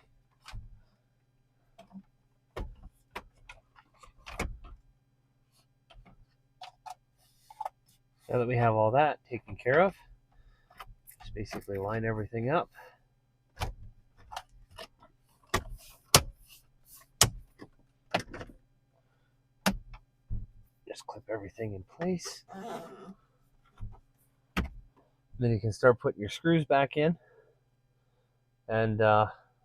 Now that we have all that taken care of, just basically line everything up. Just clip everything in place. Then you can start putting your screws back in and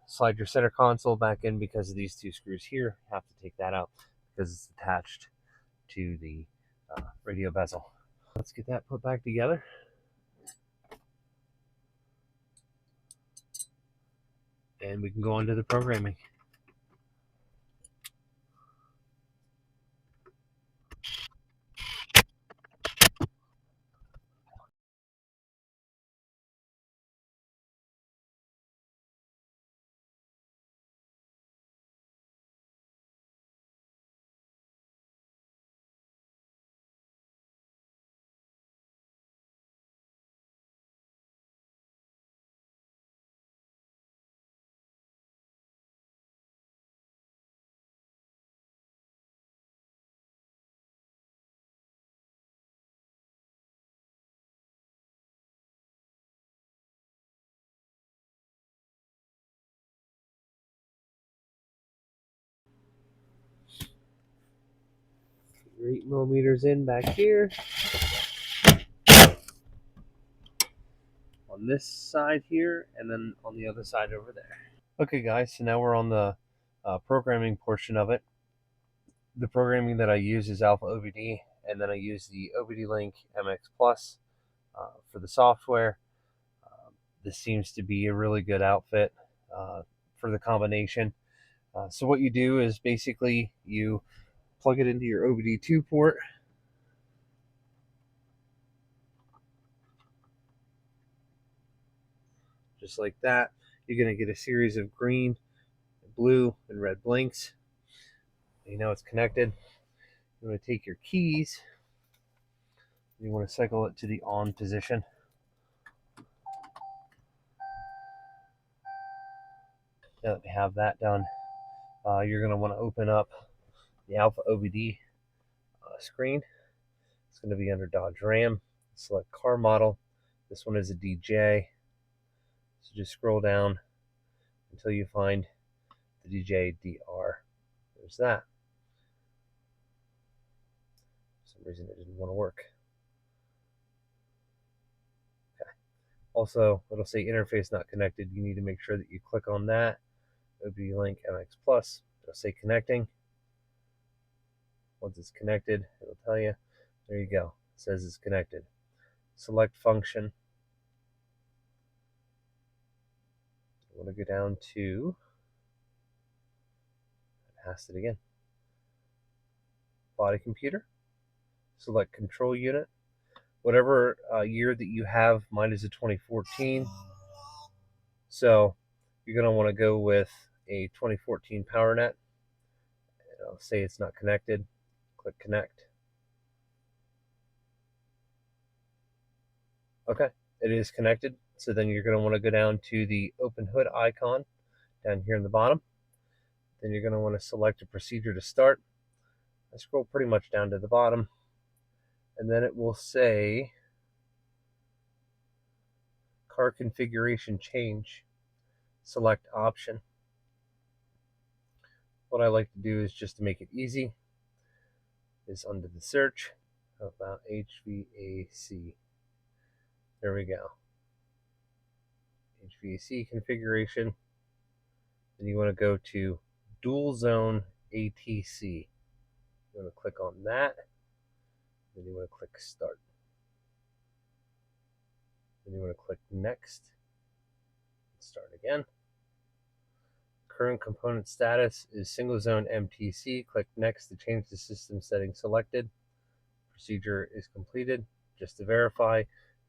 slide your center console back in because of these two screws here. You have to take that out because it's attached to the radio bezel. Let's get that put back together. And we can go on to the programming. Your 8mm in back here. On this side here, and then on the other side over there. Okay guys, so now we're on the programming portion of it. The programming that I use is Alpha OBD, and then I use the OBD Link MX Plus for the software. This seems to be a really good outfit for the combination. So what you do is basically you plug it into your OBD2 port. Just like that. You're going to get a series of green, blue, and red blinks. You know it's connected. You want to take your keys. You want to cycle it to the on position. Now that we have that done, you're going to want to open up the Alpha OBD screen. It's going to be under Dodge Ram. Select car model. This one is a DJ. So just scroll down until you find the DJ DR. There's that. For some reason it didn't want to work. Okay. Also, it'll say interface not connected. You need to make sure that you click on that. OBD Link MX Plus. It'll say connecting. Once it's connected, it'll tell you. There you go. It says it's connected. Select function. I want to go down to, I passed it again. Body computer. Select control unit. Whatever year that you have, mine is a 2014. So you're going to want to go with a 2014 PowerNet. It'll say it's not connected. Click connect. Okay, it is connected. So then you're going to want to go down to the open hood icon down here in the bottom. Then you're going to want to select a procedure to start. I scroll pretty much down to the bottom. And then it will say car configuration change. Select option. What I like to do is just to make it easy is under the search about HVAC. There we go. HVAC configuration. Then you want to go to dual zone ATC. You want to click on that. Then you want to click start. Then you want to click next. Start again. Current component status is single zone MTC. Click next to change the system setting selected. Procedure is completed. Just to verify,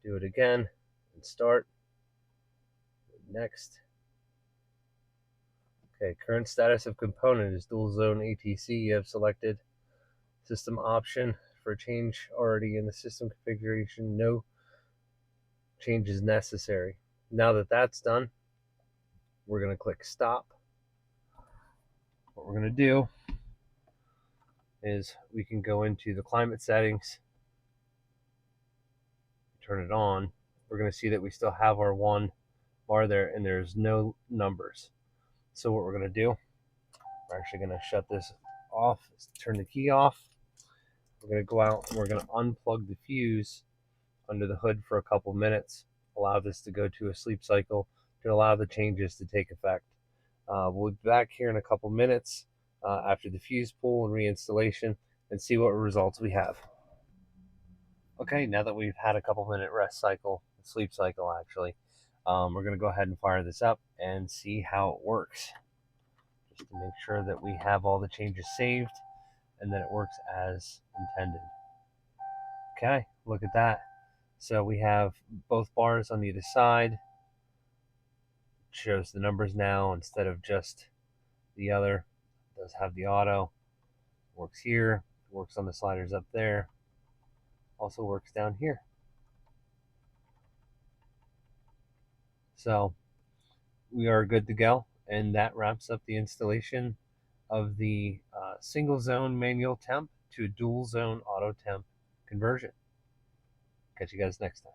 do it again and start. Next. Okay, current status of component is dual zone ATC. You have selected system option for change already in the system configuration. No change is necessary. Now that that's done, we're going to click stop. What we're going to do is we can go into the climate settings, turn it on. We're going to see that we still have our one bar there and there's no numbers. So what we're going to do, we're actually going to shut this off, turn the key off. We're going to go out and we're going to unplug the fuse under the hood for a couple minutes, allow this to go to a sleep cycle to allow the changes to take effect. We'll be back here in a couple minutes after the fuse pull and reinstallation and see what results we have. Okay, now that we've had a couple minute rest cycle, sleep cycle actually, we're going to go ahead and fire this up and see how it works. Just to make sure that we have all the changes saved and that it works as intended. Okay, look at that. So we have both bars on either side. It shows the numbers now instead of just the other. It does have the auto. Works here. Works on the sliders up there. Also works down here. So we are good to go. And that wraps up the installation of the single zone manual temp to dual zone auto temp conversion. Catch you guys next time.